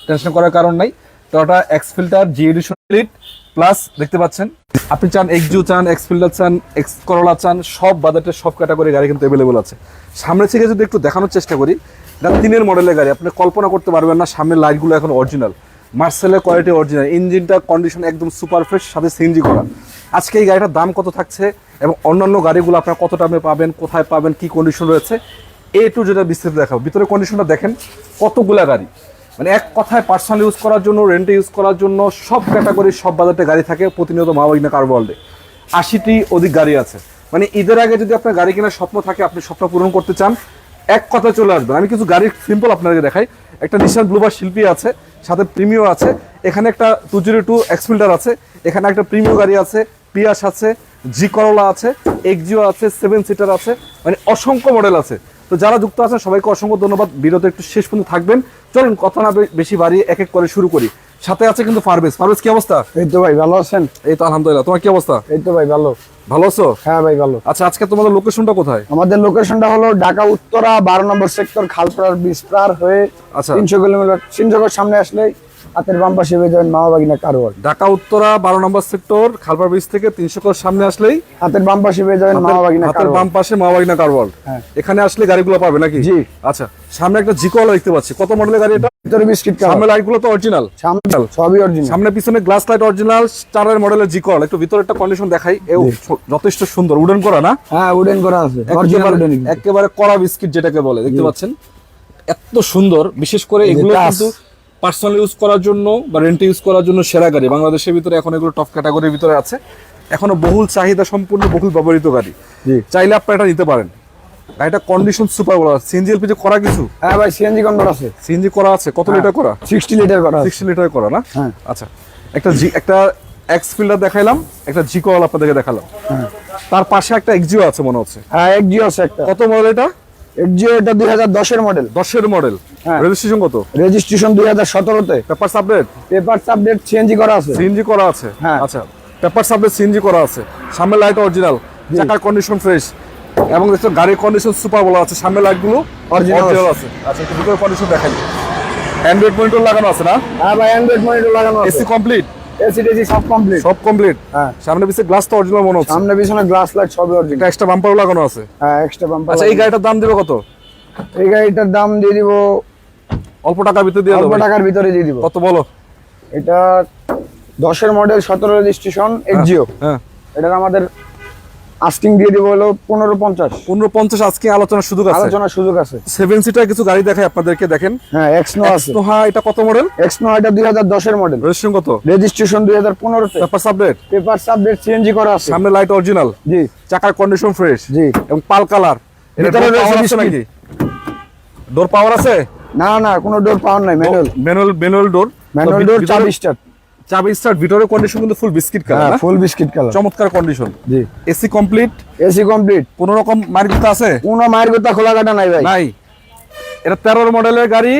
Tension করার কারণ নাই। টয়োটা এক্স ফিল্টার জি এডিশন প্লাস দেখতে পাচ্ছেন। আপনি চান এক্সজু চান, এক্স ফিল্টার চান, এক্স করোলা চান, সব বাজেটের সব ক্যাটাগরি গাড়ি কিন্তু অ্যাভেলেবল আছে। সামনে থেকে যদি একটু দেখানোর চেষ্টা করি, এটা 3 মডেলের গাড়ি, আপনি কল্পনা করতে পারবেন না। সামনের লাইটগুলো এখন অরিজিনাল, মার্সেলের কোয়ালিটি অরিজিনাল, ইঞ্জিনটা কন্ডিশন একদম সুপার ফ্রেশ, সাথে সিএনজি করা। আজকে এই গাড়িটার দাম কত থাকছে এবং অন্যান্য গাড়িগুলো আপনারা কত দামে পাবেন, কোথায় পাবেন, কি কন্ডিশন রয়েছে, এ টু যেটা বিস্তারিত দেখাবো। ভিতরে কন্ডিশনটা দেখেন, কতগুলা গাড়ি, মানে এক কথায় পার্সোনাল ইউজ করার জন্য, রেন্টে ইউজ করার জন্য সব ক্যাটাগরির সব বাজেটে গাড়ি থাকে প্রতিনিয়ত মা-বাগনা কার ওয়ার্ল্ডে। 80টি অধিক গাড়ি আছে। মানে ঈদের আগে যদি আপনার গাড়ি কেনার স্বপ্ন থাকে, আপনি স্বপ্ন পূরণ করতে চান, এক কথা চলে আসবেন। আমি কিছু গাড়ির সিম্পল আপনাদেরকে দেখাই। একটা নিশান ব্লুবার শিল্পী আছে, সাথে প্রিমিও আছে, এখানে একটা 202 এক্স ফিল্টার আছে, এখানে একটা প্রিমিও গাড়ি আছে, পিয়াস আছে, জি করোলা আছে, এক্সজিও আছে, 7 সিটার আছে, মানে অসংখ্য মডেল আছে। তো যারা যুক্ত আছেন সবাইকে অসংখ্য ধন্যবাদ। ভিডিওতে একটু শেষ পর্যন্ত থাকবেন। চলুন কথা না বেশি বাড়িয়ে এক এক করে শুরু করি। সাথে আছে কিন্তু পারভেজ। পারভেজ কি অবস্থা? এই তো ভাই ভালো আছেন? এই তো আলহামদুলিল্লাহ। তোমার কি অবস্থা? এই তো ভাই ভালো। ভালো আছো? হ্যাঁ ভাই ভালো। আচ্ছা, আজকে তোমাদের লোকেশনটা কোথায়? আমাদের লোকেশনটা হলো ঢাকা উত্তরা 12 নম্বর সেক্টর, খালপাড়ার বিস্তার হয়ে আচ্ছা 300 কিলোমিটার সিনজগর সামনে আসলে হাতের বাম পাশে পেয়ে যাবেন মা-বাগনা কার ওয়ার্ল্ড। ঢাকা উত্তরা 12 নম্বর সেক্টর, খালপাড় ব্রিজ থেকে 300 কর সামনে আসলেই হাতের বাম পাশে পেয়ে যাবেন মা-বাগনা কার হাতের বাম ওয়ার্ল্ড। পাশে মা-বাগনা কার ওয়ার্ল্ড। হ্যাঁ, এখানে আসলে গাড়িগুলো পাবে নাকি? জি। আচ্ছা, সামনে একটা জিকোলা দেখতে পাচ্ছি। কত মডেলের গাড়ি এটা? ভিতরে বিস্কিট কালার, সামনে লাইটগুলো তো অরিজিনাল, সামনে সবই অরিজিনাল, সামনে পিছনে গ্লাস লাইট অরিজিনাল, 4 মডেলের জিকোলা। একটু ভিতরে একটা কন্ডিশন দেখাই। যথেষ্ট সুন্দর, উডেন করা না? হ্যাঁ উডেন করা আছে, অরিজিনাল উডেন, একেবারে কড়া বিস্কিট যেটাকে বলে, দেখতে পাচ্ছেন এত সুন্দর। বিশেষ করে এগুলো কিন্তু পার্সোনাল ইউজ করার জন্য বা রেন্টে ইউজ করার জন্য সেরা গাড়ি বাংলাদেশের ভিতরে। এখন এগুলো টপ ক্যাটাগরির ভিতরে আছে, এখনো বহুল চাহিদা সম্পূর্ণ, বহুল ব্যবহৃত গাড়ি। চাইলে আপনারা এটা নিতে পারেন। গাড়িটা কন্ডিশন সুপার বলা। সিএনজি এলপিজি করা কিছু? হ্যাঁ ভাই সিএনজি কনভার্ট আছে। সিএনজি করা আছে। কত লিটার করা? 60 লিটার করা আছে। 60 লিটার করা না? হ্যাঁ। আচ্ছা, একটা এক্স ফিল্টার দেখাইলাম, একটা জিকোল আপনাদেরকে দেখালাম। তার পাশে একটা এক্সজিও আছে মনে হচ্ছে। হ্যাঁ এক্সজিও আছে একটা। কত মডেল এটা? এক্সজিও এটা 2010 এর মডেল। 10 মডেল। হ্যাঁ। রেজিস্ট্রেশন কত? রেজিস্ট্রেশন 2017 তে। Papers update? Papers update CNG করা আছে। সিএনজি করা আছে। হ্যাঁ। আচ্ছা, পেপারস আপডেট সিএনজি করা আছে। সামনের লাইট অরিজিনাল, চাকার কন্ডিশন ফ্রেশ, এবং দেখছো গাড়ির কন্ডিশন সুপার বলা আছে। সামনের লাইটগুলো অরিজিনাল আছে। আচ্ছা, একটু ভিতরে কন্ডিশন দেখাই। অ্যান্ড্রয়েড মনিটর লাগানো আছে না? হ্যাঁ ভাই অ্যান্ড্রয়েড মনিটর লাগানো আছে। AC complete? এসি টেসি সব কমপ্লিট। সব কমপ্লিট। হ্যাঁ। সামনে পিছে গ্লাস তো অরিজিনাল মনে হচ্ছে। সামনে পিছনে গ্লাস লাইট সবই অরিজিনাল। একটা এক্সট্রা বাম্পারও লাগানো আছে। হ্যাঁ এক্সট্রা বাম্পার। আচ্ছা, এই গাড়িটার দাম দিবে কত? এই গাড়িটার দাম দিয়ে দিব অল্প টাকার ভিতরে দিয়ে দেব। অল্প টাকার ভিতরে দিয়ে দিব। কত বলো? এটা 10 এর মডেল, 17 রেজিস্ট্রেশন, এক্সজিও। হ্যাঁ। এটার আমাদের আস্কিং দিয়ে দিব হলো 1550। 1550 আজকে আলোচনার সুযোগ আছে। আলোচনার সুযোগ আছে। 7 সিটার কিছু গাড়ি দেখাই আপনাদেরকে, দেখেন। হ্যাঁ এক্সনো আছে। হ্যাঁ, এটা কত মডেল? এক্সনো এটা 2010 এর মডেল। রেজিস্ট্রেশন কত? রেজিস্ট্রেশন 2015 তে। Papers update? Papers update CNG করা আছে। সামনে লাইট অরিজিনাল, জি। চাকার কন্ডিশন ফ্রেশ, জি। এবং পাল কালার। ভিতরে রয়েছে নাকি ডোর পাওয়ার আছে? না না কোনো ডোর পাওয়ার নাই, ম্যানুয়াল। ম্যানুয়াল ডোর। ম্যানুয়াল ডোর, চাবি স্টার্ট। চাবি স্টার্ট। ভিতরে কন্ডিশন কিন্তু ফুল বিস্কিট কালার। হ্যাঁ ফুল বিস্কিট কালার, চমৎকার কন্ডিশন। জি। AC complete? AC complete. কোন রকম মার্কিটা আছে? কোনো মায়ের কথা খোলা কাটা নাই ভাই। নাই। এটা 13 মডেলের গাড়ি,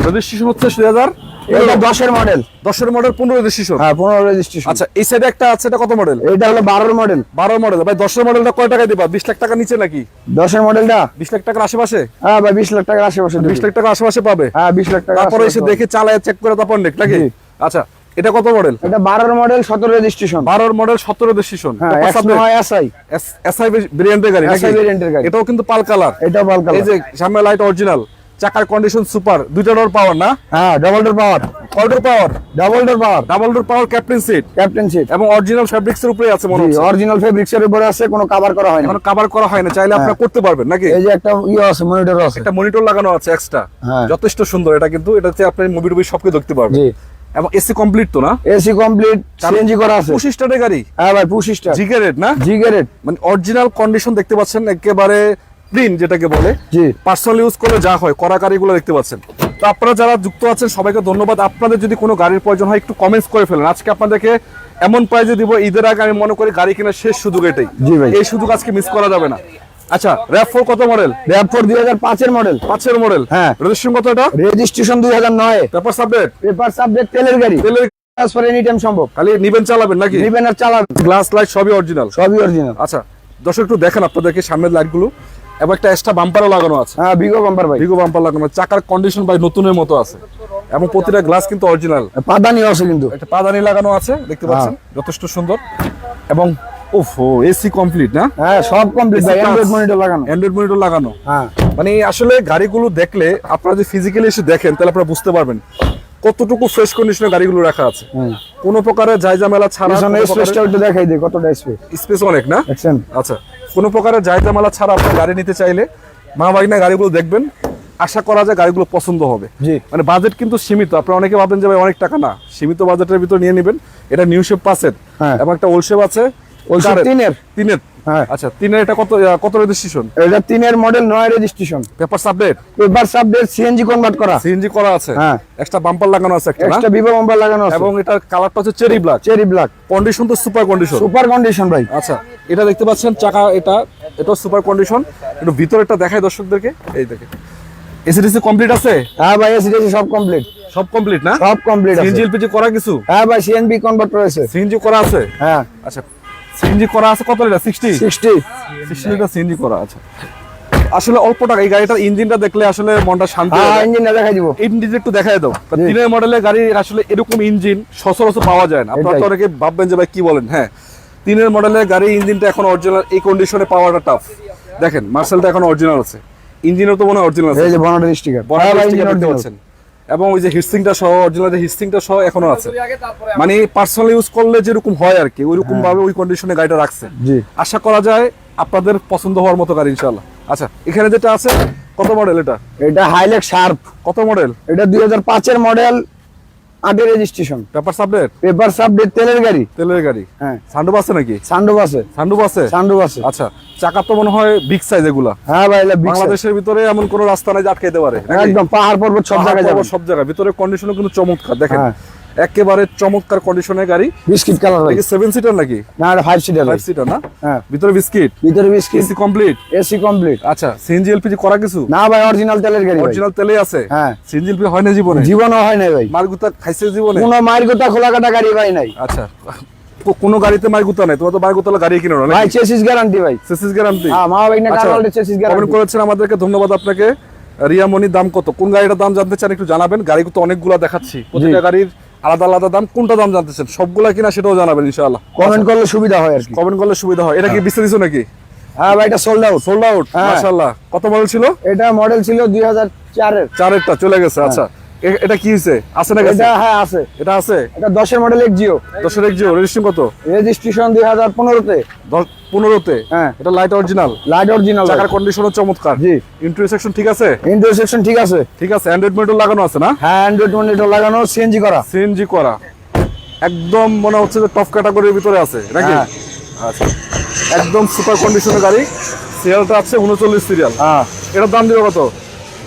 রেজিস্ট্রেশন হচ্ছে 2000। এটা 10 এর মডেল। 10 model, 15 registration. হ্যাঁ 15 রেজিস্ট্রেশন। আচ্ছা, এই সাইডে একটা আছে, এটা কত মডেল? এটা হলো 12 মডেল। 12 মডেল। ভাই 10 মডেলটা কয় টাকা দিবা? 20 লাখ টাকা নিচে নাকি? 10 এর মডেলটা 20 লাখ টাকার আশেপাশে? হ্যাঁ ভাই 20 লাখ টাকার আশেপাশে। 20 লাখ টাকার আশেপাশে পাবে? হ্যাঁ 20 লাখ টাকা। তারপরে এসে দেখে চালায় চেক করে তারপর নেক নাকি? জি। আচ্ছা, এটা কত মডেল? এটা 12 মডেল, 17 রেজিস্ট্রেশন। 12 model, 17 registration. হ্যাঁ এসআই। এসআই ভেরিয়েন্টের গাড়ি নাকি? এসআই ভেরিয়েন্টের গাড়ি। এটাও কিন্তু পাল কালার। এটাও পাল কালার। এই যে সামনে লাইট অরিজিনাল, চাকার কন্ডিশন সুপার, দুইটা ডোর পাওয়ার না? হ্যাঁ ডাবল ডোর পাওয়ার। কয় ডোর পাওয়ার? ডাবল ডোর পাওয়ার। ডাবল ডোর পাওয়ার, ক্যাপ্টেন সিট, ক্যাপ্টেন সিট, এবং অরিজিনাল ফেব্রিক্স এর উপরে আছে মনে হচ্ছে। অরিজিনাল ফেব্রিক্স এর উপরে আছে, কোনো কভার করা হয়নি। এখন কভার করা হয় না, চাইলে আপনারা করতে পারবেন নাকি? এই যে একটা আছে, মনিটর আছে। একটা মনিটর লাগানো আছে এক্সট্রা। হ্যাঁ। যথেষ্ট সুন্দর এটা, কিন্তু এটাতে আপনি মুভি টুভি সবকিছু দেখতে পারবেন। জি। এবং এসি কমপ্লিট তো না? এসি কমপ্লিট, সিএনজি করা আছে। 25 স্টারের গাড়ি। হ্যাঁ ভাই 25 স্টার। জি গ্রেড না? জি গ্রেড, মানে অরিজিনাল কন্ডিশন দেখতে পাচ্ছেন, একেবারে ক্লিন যেটাকে বলে। জি। পার্সোনাল ইউজ করলে যা হয়, করা গাড়িগুলো দেখতে পাচ্ছেন। তো আপনারা যারা যুক্ত আছেন সবাইকে ধন্যবাদ। আপনাদের যদি কোনো গাড়ির প্রয়োজন হয় একটু কমেন্টস করে ফেলেন। আজকে আপনাদেরকে এমন প্রাইজে দিব, ঈদের আগে আমি মনে করি গাড়ি কেনার শেষ সুযোগ এটাই। জি ভাই। এই সুযোগ আজকে মিস করা যাবে না। আচ্ছা, RAV4 কত মডেল? RAV4 2005 এর মডেল। 5 এর মডেল। হ্যাঁ। রেজিস্ট্রেশন কত এটা? Registration 2009। Papers update? Papers update, তেলের গাড়ি। তেলের ট্রান্সফার এনি টাইম সম্ভব। খালি নিবেন চালাবেন নাকি? নিবেন আর চালাবেন। গ্লাস লাইট সবই অরিজিনাল? সবই অরিজিনাল। আচ্ছা, দর্শক একটু দেখেন আপনাদেরকে সামনের লাইটগুলো, এবং একটা এক্সট্রা বাম্পারও লাগানো আছে, হ্যাঁ বিগো বাম্পার ভাই, বিগো বাম্পার লাগানো, চাকার কন্ডিশন ভাই নতুনের মতো আছে এবং প্রতিটা গ্লাস কিন্তু অরিজিনাল, পাদানিও আছে কিন্তু, একটা পাদানি লাগানো আছে দেখতে পাচ্ছেন, যথেষ্ট সুন্দর। এবং ওফো এসি কমপ্লিট না? হ্যাঁ সব কমপ্লিট ভাই, অ্যান্ড্রয়েড মনিটর লাগানো, অ্যান্ড্রয়েড মনিটর লাগানো। হ্যাঁ মানে আসলে গাড়িগুলো দেখলে আপনারা যদি ফিজিক্যালি এসে দেখেন তাহলে আপনারা বুঝতে পারবেন কতটুকু ফ্রেশ কন্ডিশনে গাড়িগুলো রাখা আছে, কোনো প্রকারের জায়জামেলা ছাড়া। পিছনে স্পেসটা একটু দেখাই দিই, কতটা স্পেস, স্পেস অনেক না? দেখছেন? আচ্ছা, কোনো প্রকারের জায়জামেলা ছাড়া আপনি গাড়ি নিতে চাইলে মা ভাগনা গাড়িগুলো দেখবেন, আশা করা যায় গাড়িগুলো পছন্দ হবে। জি মানে বাজেট কিন্তু সীমিত, আপনারা অনেকে ভাবেন যে ভাই অনেক টাকা না, সীমিত বাজেটের ভিতর নিয়ে নেবেন। এটা নিউ শেপ পাসের হ্যাঁ, এবং একটা ওল্ড শেপ আছে, ওই তিনের, তিনের। হ্যাঁ আচ্ছা, তিনের এটা কত রেজিস্ট্রেশন? এটা তিনের model, 9 registration, paper update, paper update, CNG convert করা, সিএনজি করা আছে, হ্যাঁ এক্সট্রা বাম্পার লাগানো আছে একটা না? এক্সট্রা বিভো বাম্পার লাগানো আছে, এবং এটার কালারটা হচ্ছে cherry black, cherry black, condition তো সুপার কন্ডিশন, সুপার কন্ডিশন ভাই। আচ্ছা, এটা দেখতে পাচ্ছেন চাকা, এটা সুপার কন্ডিশন। একটু ভিতরেরটা দেখাই দর্শকদেরকে, এই দেখে এসিডিসি কমপ্লিট আছে? হ্যাঁ ভাই এসিডিসি সব কমপ্লিট, সব কমপ্লিট না? সব কমপ্লিট আছে, সিএনজি এলপিজি করা কিছু? হ্যাঁ ভাই সিএনবি কনভার্ট রয়েছে, সিএনজি করা আছে? হ্যাঁ আচ্ছা, সিএনজি করা আছে কত লিটার? 60 60 লিটার সিএনজি করা আছে। আসলে অল্প টাকা, এই গাড়িটার ইঞ্জিনটা দেখলে আসলে মনটা শান্তি হ্যাঁ হয়। ইঞ্জিনটা দেখাই দিব, ইঞ্জিন একটু দেখায় দাও। তিনের মডেলের গাড়ি আসলে এরকম ইঞ্জিন সচরাচর পাওয়া যায় না। আপনারা তো অনেকে ভাববেন যে ভাই কি বলেন, হ্যাঁ তিনের মডেলের গাড়ি ইঞ্জিনটা এখন অরিজিনাল, এই কন্ডিশনে পাওয়াটা টাফ। দেখেন মার্সেলটা এখন অরিজিনাল আছে, ইঞ্জিনও তো মনে হয় অরিজিনাল আছে, এই যে বনাটের স্টিকার, বনাটের স্টিকার দেখতে পাচ্ছেন, এবং ওই যে হিটসিংটা সহ, অরিজিনাল যে হিটসিংটা সহ এখনো আছে। মানে পার্সোনাল ইউজ করলে যেরকম হয় আর কি, ওইরকম ভাবে ওই কন্ডিশনে গাড়িটা রাখছে। জি আশা করা যায় আপনাদের পছন্দ হওয়ার মতো গাড়ি ইনশাআল্লাহ। আচ্ছা, এখানে যেটা আছে কত মডেল এটা? এটা হাইলেক্স শার্প, কত মডেল? এটা 2005 এর model, 8 registration, paper update, paper update, তেলের গাড়ি, তেলের গাড়ি। হ্যাঁ সানরুফ আছে নাকি? সানরুফ আছে, সানরুফ আছে, সানরুফ আছে। আচ্ছা, চাকা তো মনে হয় বিগ সাইজ এগুলা। হ্যাঁ ভাই এটা বিগ সাইজ, বাংলাদেশের ভিতরে এমন কোন রাস্তা নাই যে আটকাইতে পারে নাকি? একদম পাহাড় পর্বত সব জায়গায় যাবে, সব জায়গায়। ভিতরে কন্ডিশনও কিন্তু চমৎকার, দেখেন হ্যাঁ একেবারে চমৎকার কন্ডিশনের গাড়ি। বিস্কিট কালার ভাই, 7 সিটার নাকি? না এটা 5 সিটার, 5 সিটার না? হ্যাঁ ভিতরে বিস্কিট, ভিতরে biscuit, AC complete, AC complete. আচ্ছা, সিএনজি এলপিজি করা কিছু? না ভাই অরিজিনাল তেলের গাড়ি, অরিজিনাল তেলে আছে। হ্যাঁ সিএনজি এলপিজি হয় না জীবনে? জীবনও হয় না ভাই, মারগুতা খাইছে জীবনে? কোনো মায়ের গোটা খোলা কাটা গাড়ি ভাই নাই। আচ্ছা, কোনো গাড়িতে মারগুতা নাই, তোমার তো মারগুতা গাড়ি কিনো না ভাই নাকি? চেসিস গ্যারান্টি ভাই, সিসিস গ্যারান্টি। হ্যাঁ মা ভাই না আচ্ছা, কারওয়ালের চেসিস কমেন্ট গ্যারান্টি। করেছেন আমাদেরকে, ধন্যবাদ আপনাকে। রিয়ামনি দাম কত? কোন গাড়িটার দাম জানতে চান একটু জানাবেন। গাড়ি তো অনেকগুলো দেখাচ্ছি, প্রতিটা গাড়ির আলাদা আলাদা দাম। কোনটা দাম জানতে চান, সবগুলা কিনা সেটাও জানাবেন ইনশাআল্লাহ। কমেন্ট করলে সুবিধা হয় আর কি, কমেন্ট করলে সুবিধা হয়। এটা কি বিস্তারিত নাকি? হ্যাঁ ভাই এটা সোল্ড আউট, সোল্ড আউট, হ্যাঁ। মাশাআল্লাহ। কত মডেল ছিল? এটা মডেল ছিল 2004 এর, চারেরটা চলে গেছে। আচ্ছা, এটা কি হইছে? আছে না গেছে? এটা হ্যাঁ আছে, এটা আছে। এটা 10 এর মডেল এক্সিও, 10 এর জিও, রেজিস্ট্রেশন কত? রেজিস্ট্রেশন 2015 তে, 15 তে। হ্যাঁ এটা লাইট অরিজিনাল, লাইট অরিজিনাল, চাকার কন্ডিশনও চমৎকার। জি ইন্টারসেকশন ঠিক আছে? ইন্টারসেকশন ঠিক আছে, ঠিক আছে। অ্যান্ড্রয়েড মনিটর লাগানো আছে না? হ্যাঁ অ্যান্ড্রয়েড মনিটর লাগানো, সিএনজি করা, সিএনজি করা, একদম মনে হচ্ছে যে টপ ক্যাটাগরির ভিতরে আছে নাকি? হ্যাঁ। আচ্ছা, একদম সুপার কন্ডিশনের গাড়ি। সিরিয়ালটা আছে 39 সিরিয়াল। হ্যাঁ এটার দাম দিবে কত?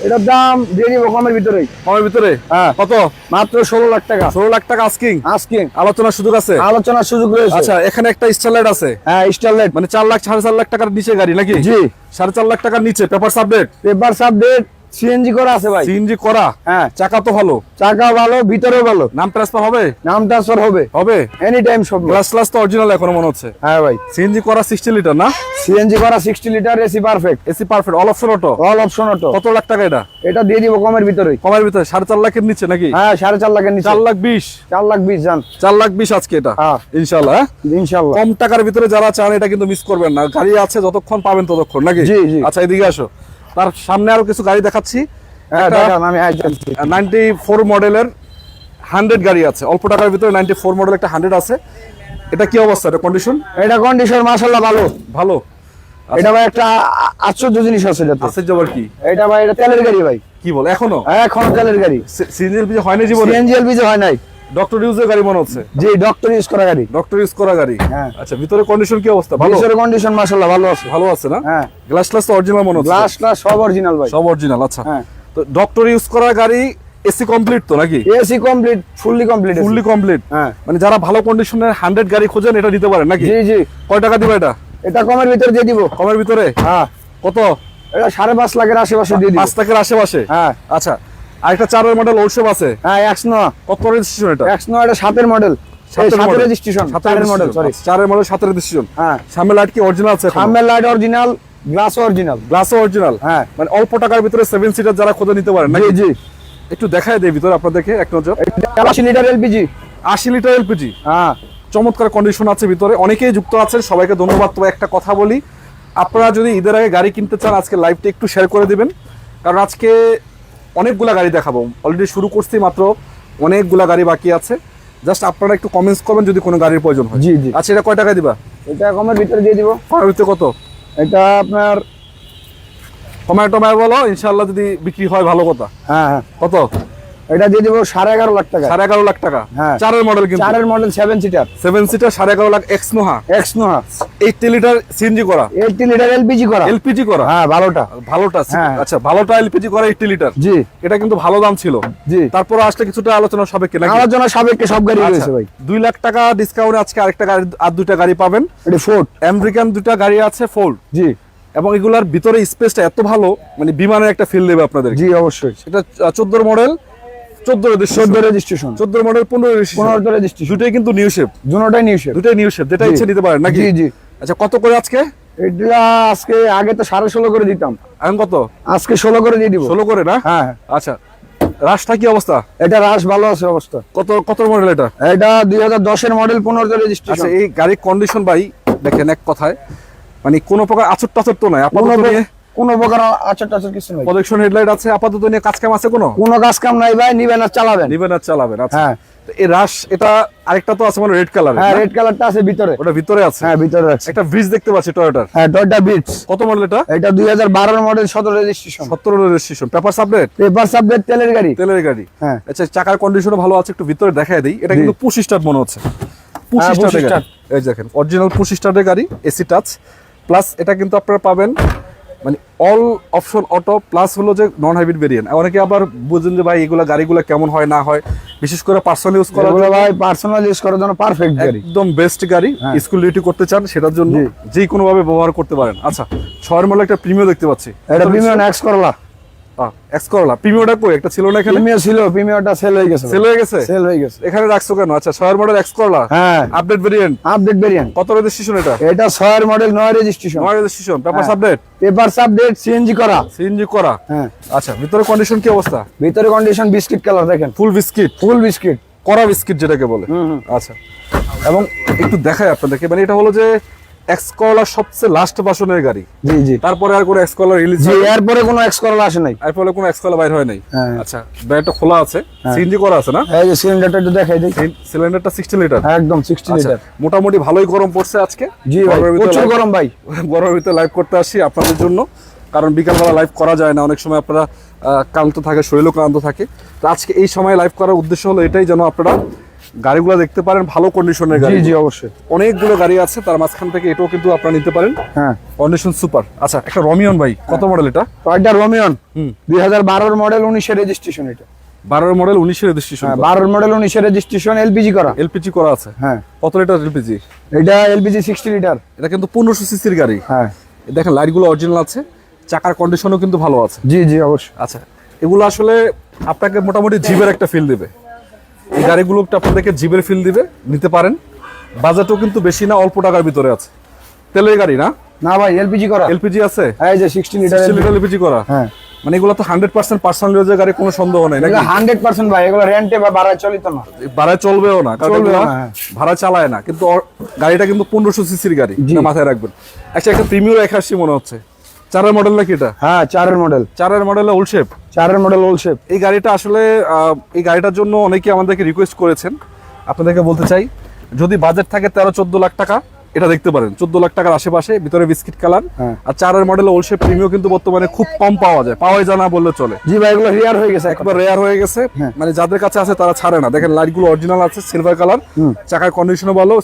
এটার দাম দিয়ে দিব কমের ভিতরেই, কমের ভিতরে? হ্যাঁ কত? মাত্র 16 লাখ টাকা, 16 লাখ টাকা আস্কিং। আজকে আলোচনার সুযোগ আছে? আলোচনার সুযোগ রয়েছে। আচ্ছা, এখানে একটা স্টারলাইট আছে, হ্যাঁ স্টারলাইট, মানে 4 লাখ 4.5 লাখ টাকার নিচে গাড়ি নাকি? জি 4.5 লাখ টাকার নিচে। Paper update, paper update, CNG করা আছে ভাই, সিএনজি করা, হ্যাঁ চাকা তো ভালো, চাকা ভালো, ভিতরেও ভালো, নাম ট্রান্সফার হবে? নাম ট্রান্সফার হবে, হবে। এনি টাইম সব। গ্লাস গ্লাস তো অরিজিনাল এখনো মনে হচ্ছে। হ্যাঁ ভাই সিএনজি করা 60 লিটার না? সিএনজি করা 60 litre, AC perfect, AC perfect, all option auto, all option auto. কত লাখ টাকা এটা? এটা দিয়ে দিব কমের ভিতরেই, কমের ভিতরে 4.5 লাখের নিচে নাকি? হ্যাঁ 4.5 লাখের নিচে, 4 লাখ 20, 4 লাখ 20 জান, 4 লাখ 20 আজকে এটা হ্যাঁ ইনশাআল্লাহ। হ্যাঁ? ইনশাআল্লাহ। কম টাকার ভিতরে যারা চান এটা কিন্তু মিস করবেন না, গাড়ি আছে যতক্ষণ পাবেন ততক্ষণ নাকি? জি, জি। আচ্ছা, এদিকে আসো, তার সামনে আরো কিছু গাড়ি দেখাচ্ছি। হ্যাঁ একটা দেখান, আমি আইছি। 94 মডেলের 100 গাড়ি আছে, অল্প টাকার ভিতরে 94 মডেল একটা 100 আছে। এটা কি অবস্থা, এটা কন্ডিশন? এটা কন্ডিশন মাশাআল্লাহ ভালো, ভালো। এটা ভাই একটা আশ্চর্য জিনিস আছে এটাতে। আছে জবর কি? এটা ভাই এটা তেলের গাড়ি ভাই, কি বল এখনো? এখন তেলের গাড়ি, সিএনজি এলপিজি হয় না জীবনে? সিএনজি এলপিজি হয় নাই, ডক্টর ইউজের গাড়ি মনে হচ্ছে। জি ডক্টর ইউজ করা গাড়ি, ডক্টর ইউজ করা গাড়ি। হ্যাঁ। আচ্ছা, ভিতরে কন্ডিশন কি অবস্থা? ভালো, ভিতরের কন্ডিশন মাশাআল্লাহ ভালো আছে, ভালো আছে না? হ্যাঁ গ্লাস গ্লাস তো অরিজিনাল মনে হচ্ছে। গ্লাস গ্লাস সব অরিজিনাল ভাই, সব অরিজিনাল। আচ্ছা, হ্যাঁ তো ডক্টর ইউজ করা গাড়ি, এসি কমপ্লিট তো নাকি? AC complete, fully complete, fully complete. হ্যাঁ মানে যারা ভালো কন্ডিশনের 100 গাড়ি খোঁজেন এটা দিতে পারেন নাকি? জি জি। কয় টাকা দিবে এটা? এটা কমের ভিতরে দিয়ে দিব, কমের ভিতরে? হ্যাঁ কত? এটা 5.5 লাখের আশেপাশে দিয়ে দিব, 5 লাখের আশেপাশে? হ্যাঁ আচ্ছা, আরেকটা 4 এর মডেল ওলশেপ আছে, হ্যাঁ এক্সনো, কত রেজিস্ট্রেশন এটা? এক্সনো এটা 7 এর মডেল, 7 রেজিস্ট্রেশন, 7 এর মডেল, সরি 4 এর মডেল 7 রেজিস্ট্রেশন। হ্যাঁ সামনে লাইট কি অরিজিনাল আছে? সামনের light original, glass original. Glass original, হ্যাঁ। মানে অল্প টাকার ভিতরে 7 সিটার যারা খোঁজে নিতে পারেন জি নাকি? জি। একটু দেখায় দেয় ভিতরে আপনাদেরকে এক নজর। 80 লিটার এলপিজি। 80 লিটার এলপিজি, হ্যাঁ। চমৎকার কন্ডিশন আছে ভিতরে। অনেকেই যুক্ত আছেন, সবাইকে ধন্যবাদ। তবে একটা কথা বলি, আপনারা যদি ঈদের আগে গাড়ি কিনতে চান আজকে লাইভটা একটু শেয়ার করে দিবেন, কারণ আজকে অনেকগুলা গাড়ি দেখাবো। অলরেডি শুরু করছি মাত্র, অনেকগুলা গাড়ি বাকি আছে। জাস্ট আপনারা একটু কমেন্টস করবেন যদি কোনো গাড়ির প্রয়োজন হয়। জি জি। আচ্ছা, এটা কয় টাকায় দিবা? এটা কমের ভিতরে দিয়ে দিব। কমের ভিতরে কত? এটা আপনার কমায় টমায় বলো, ইনশাল্লাহ যদি বিক্রি হয় ভালো কথা। হ্যাঁ হ্যাঁ। কত? এটা দিয়ে দিব 11.5 লাখ টাকা। 11.5 লাখ টাকা। হ্যাঁ। চারের মডেল কিন্তু, 4 model 7 seater. 7 seater 11.5 lakh. X Noha, x Noha, 80 litre CNG করা, 80 লিটার এলপিজি করা। এলপিজি করা। হ্যাঁ, ভালোটা। ভালোটা, হ্যাঁ। আচ্ছা ভালোটা এলপিজি করা 80 লিটার। জি এটা কিন্তু ভালো দাম ছিল। জি। তারপর আসলে কিছুটা আলোচনা সাপেক্ষে নাকি? আলোচনা সাপেক্ষে সব গাড়ি আচ্ছা, রয়েছে ভাই। 2 লাখ টাকা ডিসকাউন্টে আজকে আরেকটা গাড়ি, আর দুইটা গাড়ি পাবেন। এটা ফোর্ড আমেরিকান দুইটা গাড়ি আছে, ফোর্ড। জি। এবং এগুলার ভিতরে স্পেসটা এত ভালো, মানে বিমানের একটা ফিল দেবে আপনাদের। জি অবশ্যই। এটা 14 model, 14 registration. 14 model, 15 registration. 15 registration. দুটোই কিন্তু নিউ শেপ, দুটোটাই নিউ শেপ। দুটোই নিউ শেপ, যেটা জি। ইচ্ছে নিতে পারেন নাকি? জি জি। আচ্ছা, কত করে আজকে? এটা আজকে আগে তো 16.5 করে দিতাম, এখন কত? আজকে 16 করে দিয়ে দিব। 16 করে না? হ্যাঁ। আচ্ছা, রাশটা কি অবস্থা? এটা রাশ ভালো আছে অবস্থা। কত মডেল এটা? এটা 2010 এর মডেল, 15 আচ্ছা, রেজিস্ট্রেশন। এই গাড়ির কন্ডিশন ভাই দেখেন এক কথায়, মানে কোনো প্রকার আচর টাচর তো নাই আপাতত নিয়ে। কোনো প্রকার আচার টাচার কিছু নাই। প্রজেকশন হেডলাইট আছে আপাতত নিয়ে, কাজ কাম আছে কোনো? কোনো কাজ কাম নাই ভাই, নিবেন আর চালাবেন। নিবেন আর চালাবেন। আচ্ছা, হ্যাঁ। তো এই রাশ, এটা আরেকটা তো আছে মানে রেড কালার। হ্যাঁ, রেড কালারটা আছে ভিতরে। ওটা ভিতরে আছে। হ্যাঁ, ভিতরে আছে। একটা ব্রিজ দেখতে পাচ্ছি টয়োটার। হ্যাঁ, টয়োটা বিটস। কত মডেল এটা? এটা 2012 model, 17 registration. 17 registration, paper update, paper subject, তেলের গাড়ি। তেলের গাড়ি। হ্যাঁ। আচ্ছা, চাকার কন্ডিশনও ভালো আছে, একটু ভিতরে দেখায় দেই। এটা জি। কিন্তু পুশ স্টার্ট মনে হচ্ছে, পুশ হ্যাঁ, push স্টার্টের গাড়ি। start। এই দেখেন অরিজিনাল পুশ স্টার্টের গাড়ি, এসি টাচ প্লাস। এটা কিন্তু আপনারা পাবেন মানে অল অপশন অটো প্লাস হলো যে নন হাইব্রিড ভেরিয়েন্ট। অনেকে আবার বুঝেন যে ভাই এগুলা গাড়িগুলো কেমন হয় না হয়, বিশেষ করে পার্সোনাল ইউজ করার এগুলো জন্য ভাই পার্সোনাল ইউজ করার জন্য পারফেক্ট গাড়ি। একদম বেস্ট গাড়ি। হ্যাঁ। স্কুল ডিউটি করতে চান সেটার জন্য জি। যে কোনো ভাবে ব্যবহার করতে পারেন। আচ্ছা, 6 মডেল একটা প্রিমিয়াম দেখতে পাচ্ছি। এটা premium X Corolla. X Corolla প্রিমিয়ামটা কই? একটা ছিল না এখানে? প্রিমিয়াম ছিল, প্রিমিয়ামটা সেল হয়ে গেছে। সেল হয়ে গেছে? সেল হয়ে গেছে। এখানে রাখছো কেন? আচ্ছা, 6 মডেল এক্স করলা, হ্যাঁ, আপডেট ভেরিয়েন্ট, আপডেট ভেরিয়েন্ট। কত রেজিস্ট্রেশন এটা? এটা 6 মডেল, 9 রেজিস্ট্রেশন। 9 রেজিস্ট্রেশন, পেপার হ্যাঁ। আপডেট, পেপার সাবজেক্ট, সিএনজি করা। সিএনজি করা। হ্যাঁ। আচ্ছা, ভিতরে কন্ডিশন কি অবস্থা? ভিতরে কন্ডিশন বিস্কিট কালার দেখেন, ফুল বিস্কিট, ফুল বিস্কিট। কড়া বিস্কিট যেটাকে বলে। আচ্ছা, এবং একটু দেখাই আপনাদেরকে, মানে এটা হলো যে এক্স করলা সবচেয়ে লাস্ট ভার্সনের গাড়ি। জি জি। তারপরে আর কোনো এক্স করলা রিলিজ জি, হয়? এরপরে কোনো এক্স করলা আসে নাই। এরপরে কোনো এক্স করলা বাইর হয় নাই। হ্যাঁ। আচ্ছা, ব্যাগটা খোলা আছে, সিএনজি করা আছে না? এই যে সিলিন্ডারটা একটু দেখাই দিই। সিলিন্ডারটা 60 লিটার। একদম 60 আচ্ছা, লিটার। মোটামুটি ভালোই গরম পড়ছে আজকে। জি ভাই, গরমের ভিতরে প্রচুর live- গরম ভাই। গরমের ভিতরে লাইভ করতে আসি আপনাদের জন্য, কারণ বিকালবেলা লাইভ করা যায় না, অনেক সময় আপনারা ক্লান্ত থাকে, শরীরও ক্লান্ত থাকে। তো আজকে এই সময় লাইভ করার উদ্দেশ্য হলো এটাই, যেন আপনারা গাড়িগুলো দেখতে পারেন, ভালো কন্ডিশনের গাড়ি। জি জি অবশ্যই। অনেকগুলো গাড়ি আছে, তার মাঝখান থেকে এটাও কিন্তু আপনারা নিতে পারেন, হ্যাঁ। Condition super. আচ্ছা, একটা রমিয়ন ভাই, কত মডেল এটা? টয়োটা রোমিয়ন, হুম। 2012 মডেল, 19 রেজিস্ট্রেশন। এটা 12 মডেল, 19 রেজিস্ট্রেশন, হ্যাঁ, 12 মডেল, 19 রেজিস্ট্রেশন, এলপিজি করা। এলপিজি করা আছে। হ্যাঁ। কত লিটার এলপিজি? এটা এলপিজি 60 লিটার। এটা কিন্তু 1500 সিসির গাড়ি। হ্যাঁ। দেখেন লাইটগুলো অরিজিনাল আছে, চাকার কন্ডিশনও কিন্তু ভালো আছে। জি জি অবশ্যই। আচ্ছা, এগুলো আসলে আপনাকে মোটামুটি জিপের একটা ফিল দিবে। এই গাড়িগুলো আপনাদেরকে জিপের ফিল দিবে, নিতে পারেন। বাজেটও কিন্তু বেশি না, অল্প টাকার ভিতরে আছে। তেলের গাড়ি না? না ভাই, এলপিজি করা। এলপিজি আছে, এই যে 60 লিটার। 60 লিটার এলপিজি করা। হ্যাঁ। মানে এগুলো তো 100% পার্সোনাল ইউজের গাড়ি, কোনো সন্দেহ নাই নাকি? এগুলো 100% ভাই, এগুলো রেন্টে বা ভাড়ায় চলিত না। ভাড়ায় চলবেও না, কারণ চলবেও এগুলো না, হ্যাঁ। ভাড়া চালায় না। কিন্তু গাড়িটা কিন্তু 1500 সিসির গাড়ি, জি। এটা মাথায় রাখবেন। আচ্ছা, একটা প্রিমিয়ার 81 মনে হচ্ছে, 4 মডেল নাকি এটা? হ্যাঁ, 4 model. 4 model old shape. 4 model old shape. এই গাড়িটা আসলে এই গাড়িটার জন্য অনেকে আমাদেরকে রিকোয়েস্ট করেছেন। আপনাদেরকে বলতে চাই, যদি বাজেট থাকে 13-14 লাখ টাকা, এটা দেখতে পারেন। 14 লাখ টাকার আশেপাশে, ভিতরে বিস্কিট কালার। হ্যাঁ। আর 4 মডেল ওল্ড শেপ প্রিমিয়াম কিন্তু বর্তমানে খুব কম পাওয়া যায়, পাওয়াই যায় না বললে চলে। জি ভাই, এগুলো রিয়ার হয়ে গেছে, একবার রেয়ার হয়ে গেছে। হ্যাঁ। মানে যাদের কাছে আছে তারা ছাড়ে না। দেখেন লাইটগুলো অরিজিনাল আছে, সিলভার কালার, চাকার কন্ডিশনও ভালো,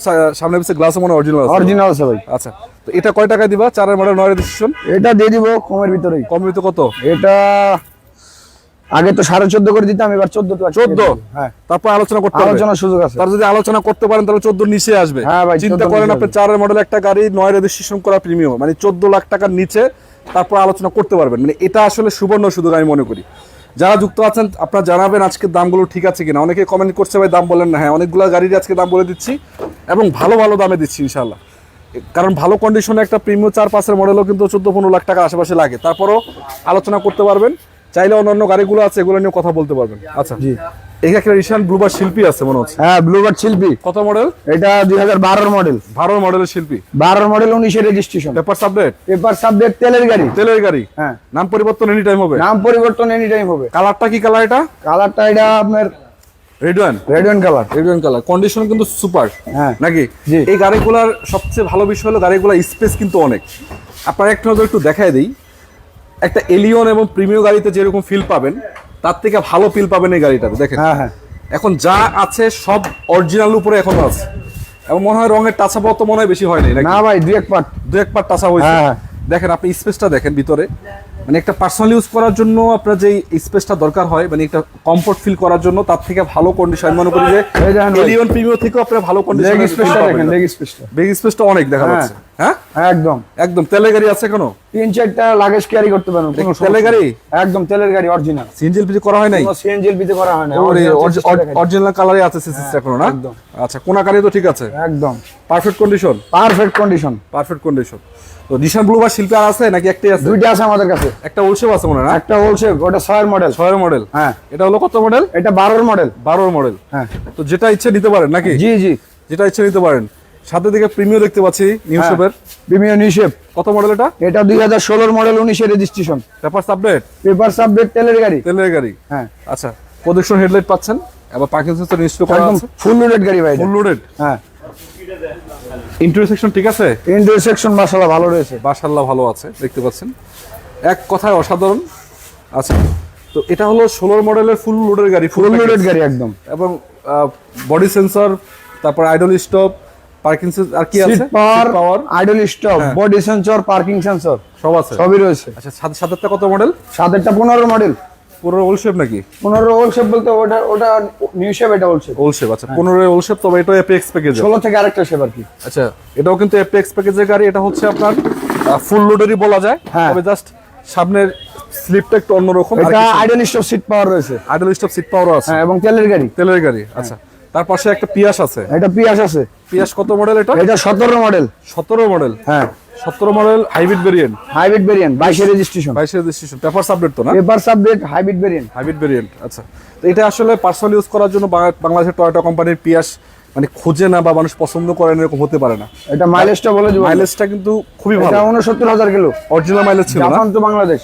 সামনে পিছে গ্লাসও মনে অরিজিনাল আছে। অরিজিনাল আছে ভাই। আচ্ছা, তো এটা কয় টাকা দিবা? 4 মডেল 9 রেজিস্ট্রেশন। এটা দিয়ে দিব কমের ভিতরেই। কম হইতো কত? এটা আগে তো 14.5 করে দিতাম, এবার 14 তো 14? হ্যাঁ। তারপর আলোচনা করতে হবে। আলোচনার সুযোগ আছে। তার যদি আলোচনা করতে পারেন তাহলে 14 নিচে আসবে। হ্যাঁ ভাই, চিন্তা 14 করেন নিচে আপনি 4 মডেল একটা গাড়ি 9 রেজিস্ট্রেশন করা প্রিমিয়াম, মানে 14 লাখ টাকার নিচে, তারপর আলোচনা করতে পারবেন। মানে এটা আসলে সুবর্ণ সুযোগ আমি মনে করি। যারা যুক্ত আছেন আপনারা জানাবেন আজকে দামগুলো ঠিক আছে কিনা। অনেকে কমেন্ট করছে ভাই দাম বলেন না। হ্যাঁ, অনেকগুলো গাড়ির আজকে দাম বলে দিচ্ছি এবং ভালো ভালো দামে দিচ্ছি ইনশাআল্লাহ। কারণ ভালো কন্ডিশনে একটা প্রিমিয়াম 4-5 মডেলও কিন্তু 14-15 লাখ টাকার আশেপাশে লাগে, তারপরও আলোচনা করতে পারবেন, চাইলে অন্যান্য গাড়িগুলো আছে এগুলো নিয়ে কথা বলতে পারবেন। আচ্ছা জি। এই একটা রিশান ব্লুবার শিল্পী আছে মনে হচ্ছে, হ্যাঁ ব্লুবার্ড শিল্পী, কত মডেল? এটা 2012 মডেল। 12 মডেলের শিল্পী, 12 মডেল 19 রেজিস্ট্রেশন, পেপার সাবলেট, পেপার সাবজেক্ট, তেলের গাড়ি। তেলের গাড়ি, হ্যাঁ নাম পরিবর্তন এনি টাইম হবে? নাম পরিবর্তন এনি টাইম হবে। কালারটা কি কালার এটা? কালারটা এটা আপনার red one, red one colour. Red one colour, condition কিন্তু সুপার হ্যাঁ নাকি? জি। এই গাড়িগুলোর সবচেয়ে ভালো বিষয় হলো গাড়িগুলোর স্পেস কিন্তু অনেক। আপনার একটা নজর একটু দেখায় দিই, একটা এলিয়ন এবং প্রিমিয়াম গাড়িতে যেরকম ফিল পাবেন তার থেকে ভালো ফিল পাবেন এই গাড়িটাতে। দেখেন হ্যাঁ হ্যাঁ এখন যা আছে সব অরিজিনাল উপরে এখনো আছে, এবং মনে হয় রঙের টাচাপ তো মনে হয় বেশি হয় নাই নাকি? না ভাই, দুই এক পার্ট। দু এক পার টাচা হয়েছে। হ্যাঁ। দেখেন আপনি স্পেসটা দেখেন ভিতরে, মানে একটা পার্সোনাল ইউজ করার জন্য আপনার যে স্পেসটা দরকার হয়, মানে একটা কমফোর্ট ফিল করার জন্য, তার থেকে ভালো কন্ডিশন আমি মনে করি যে এই দেখেন ভাই। এলিয়ন প্রিমিয়াম থেকেও আপনার ভালো কন্ডিশন। লেগ স্পেসটা দেখেন, লেগ স্পেসটা। বেগ স্পেসটা অনেক দেখা হ্যাঁ। যাচ্ছে। হ্যাঁ একদম একদম তেলের গাড়ি আছে কেন? 3-4টা লাগেজ ক্যারি করতে পারবেন, কোনো সমস্যা তেলের গাড়ি? নেই। একদম তেলের গাড়ি, অরিজিনাল। সিএনজি এলপিজি করা হয় নাই? কোনো সিএনজি এলপিতে করা হয় না, অরিজিনাল কালারে আছে সিসিটা এখনো না? একদম। আচ্ছা কোনা গাড়ি তো ঠিক আছে, একদম perfect condition, perfect condition. Perfect condition. তো নিশান ব্লু বা শিল্পী আর আছে নাকি একটাই আছে? দুইটা আছে আমাদের কাছে। একটা ওলসেপ আছে মনে হয় না? একটা হোলসেল, ওটা 6 মডেল। 6 মডেল। হ্যাঁ এটা হলো কত মডেল? এটা 12 মডেল। 12 মডেল। হ্যাঁ তো যেটা ইচ্ছে নিতে পারেন নাকি? জি জি, যেটা ইচ্ছে নিতে পারেন। সাথে দিকে প্রিমিয়াম দেখতে পাচ্ছি নিউ শেপের, প্রিমিয়াম নিশেপ। কত মডেল এটা? এটা 2016 মডেল, 19 রেজিস্ট্রেশন, পেপার সাবলেট, পেপার সাবজেক্ট, তেলের গাড়ি। তেলের গাড়ি। হ্যাঁ আচ্ছা প্রজেকশন হেডলাইট পাচ্ছেন, আবার পার্কিং সেন্সর ইনস্টল করা একদম আছে, ফুল লোডেড গাড়ি ভাই এটা। Full loaded. হ্যাঁ ইন্টেরিয়র সেকশন ঠিক আছে? ইন্টেরিয়র সেকশন মাশাআল্লাহ ভালো রয়েছে। মাশাআল্লাহ ভালো আছে, দেখতে পাচ্ছেন এক কথায় অসাধারণ। আচ্ছা তো এটা হলো 16 মডেলের ফুল লোডের গাড়ি, ফুল লোডেড গাড়ি একদম। এবং বডি সেন্সর, তারপর আইডল স্টপ, পার্কিং সেন্সর, আর কি আছে? সিট পাওয়ার, আইডল স্টপ, হ্যাঁ। বডি সেন্সর, পার্কিং সেন্সর সব আছে, সবই রয়েছে। আচ্ছা সাতেরটা কত মডেল? সাদেরটা 15 মডেল। পুরো ওল শেপ নাকি? 15 ওল শেপ বলতে ওটা নিউ শেপ, এটা ওল শেপ। ওল শেপ, আচ্ছা 15 ওল শেপ, তবে এটা এপিএক্স প্যাকেজ। 16 থেকে আরেকটা শেপ আর কি। আচ্ছা এটাও কিন্তু এপিএক্স প্যাকেজের গাড়ি, এটা হচ্ছে আপনার ফুল লোডেরই বলা যায়, হ্যাঁ। তবে জাস্ট সামনের স্লিপটা একটু অন্যরকম। এটা আইডল স্টপ সিট পাওয়ার রয়েছে। আইডল স্টপ সিট পাওয়ারও আছে, হ্যাঁ এবং তেলের গাড়ি। তেলের গাড়ি। আচ্ছা তার পাশে একটা পিয়াস আছে, এটা পিয়াস আছে। পিয়াস কত মডেল এটা? এটা 17 মডেল। 17 মডেল। হ্যাঁ 17 model hybrid variant, hybrid variant, 22 registration, 22 registration, paper sublet তো না? Paper subject, hybrid variant. Hybrid variant. আচ্ছা তো এটা আসলে পার্সোনাল ইউজ করার জন্য বাংলাদেশের টয়োটা কোম্পানির পিয়াস মানে খুঁজে না বা মানুষ পছন্দ করে না এরকম হতে পারে না। এটা মাইলেজটা বলে দিব। মাইলেজটা কিন্তু খুবই ভালো, এটা 69,000 কিলো। অরিজিনাল মাইলেজ ছিল না? Japan to Bangladesh,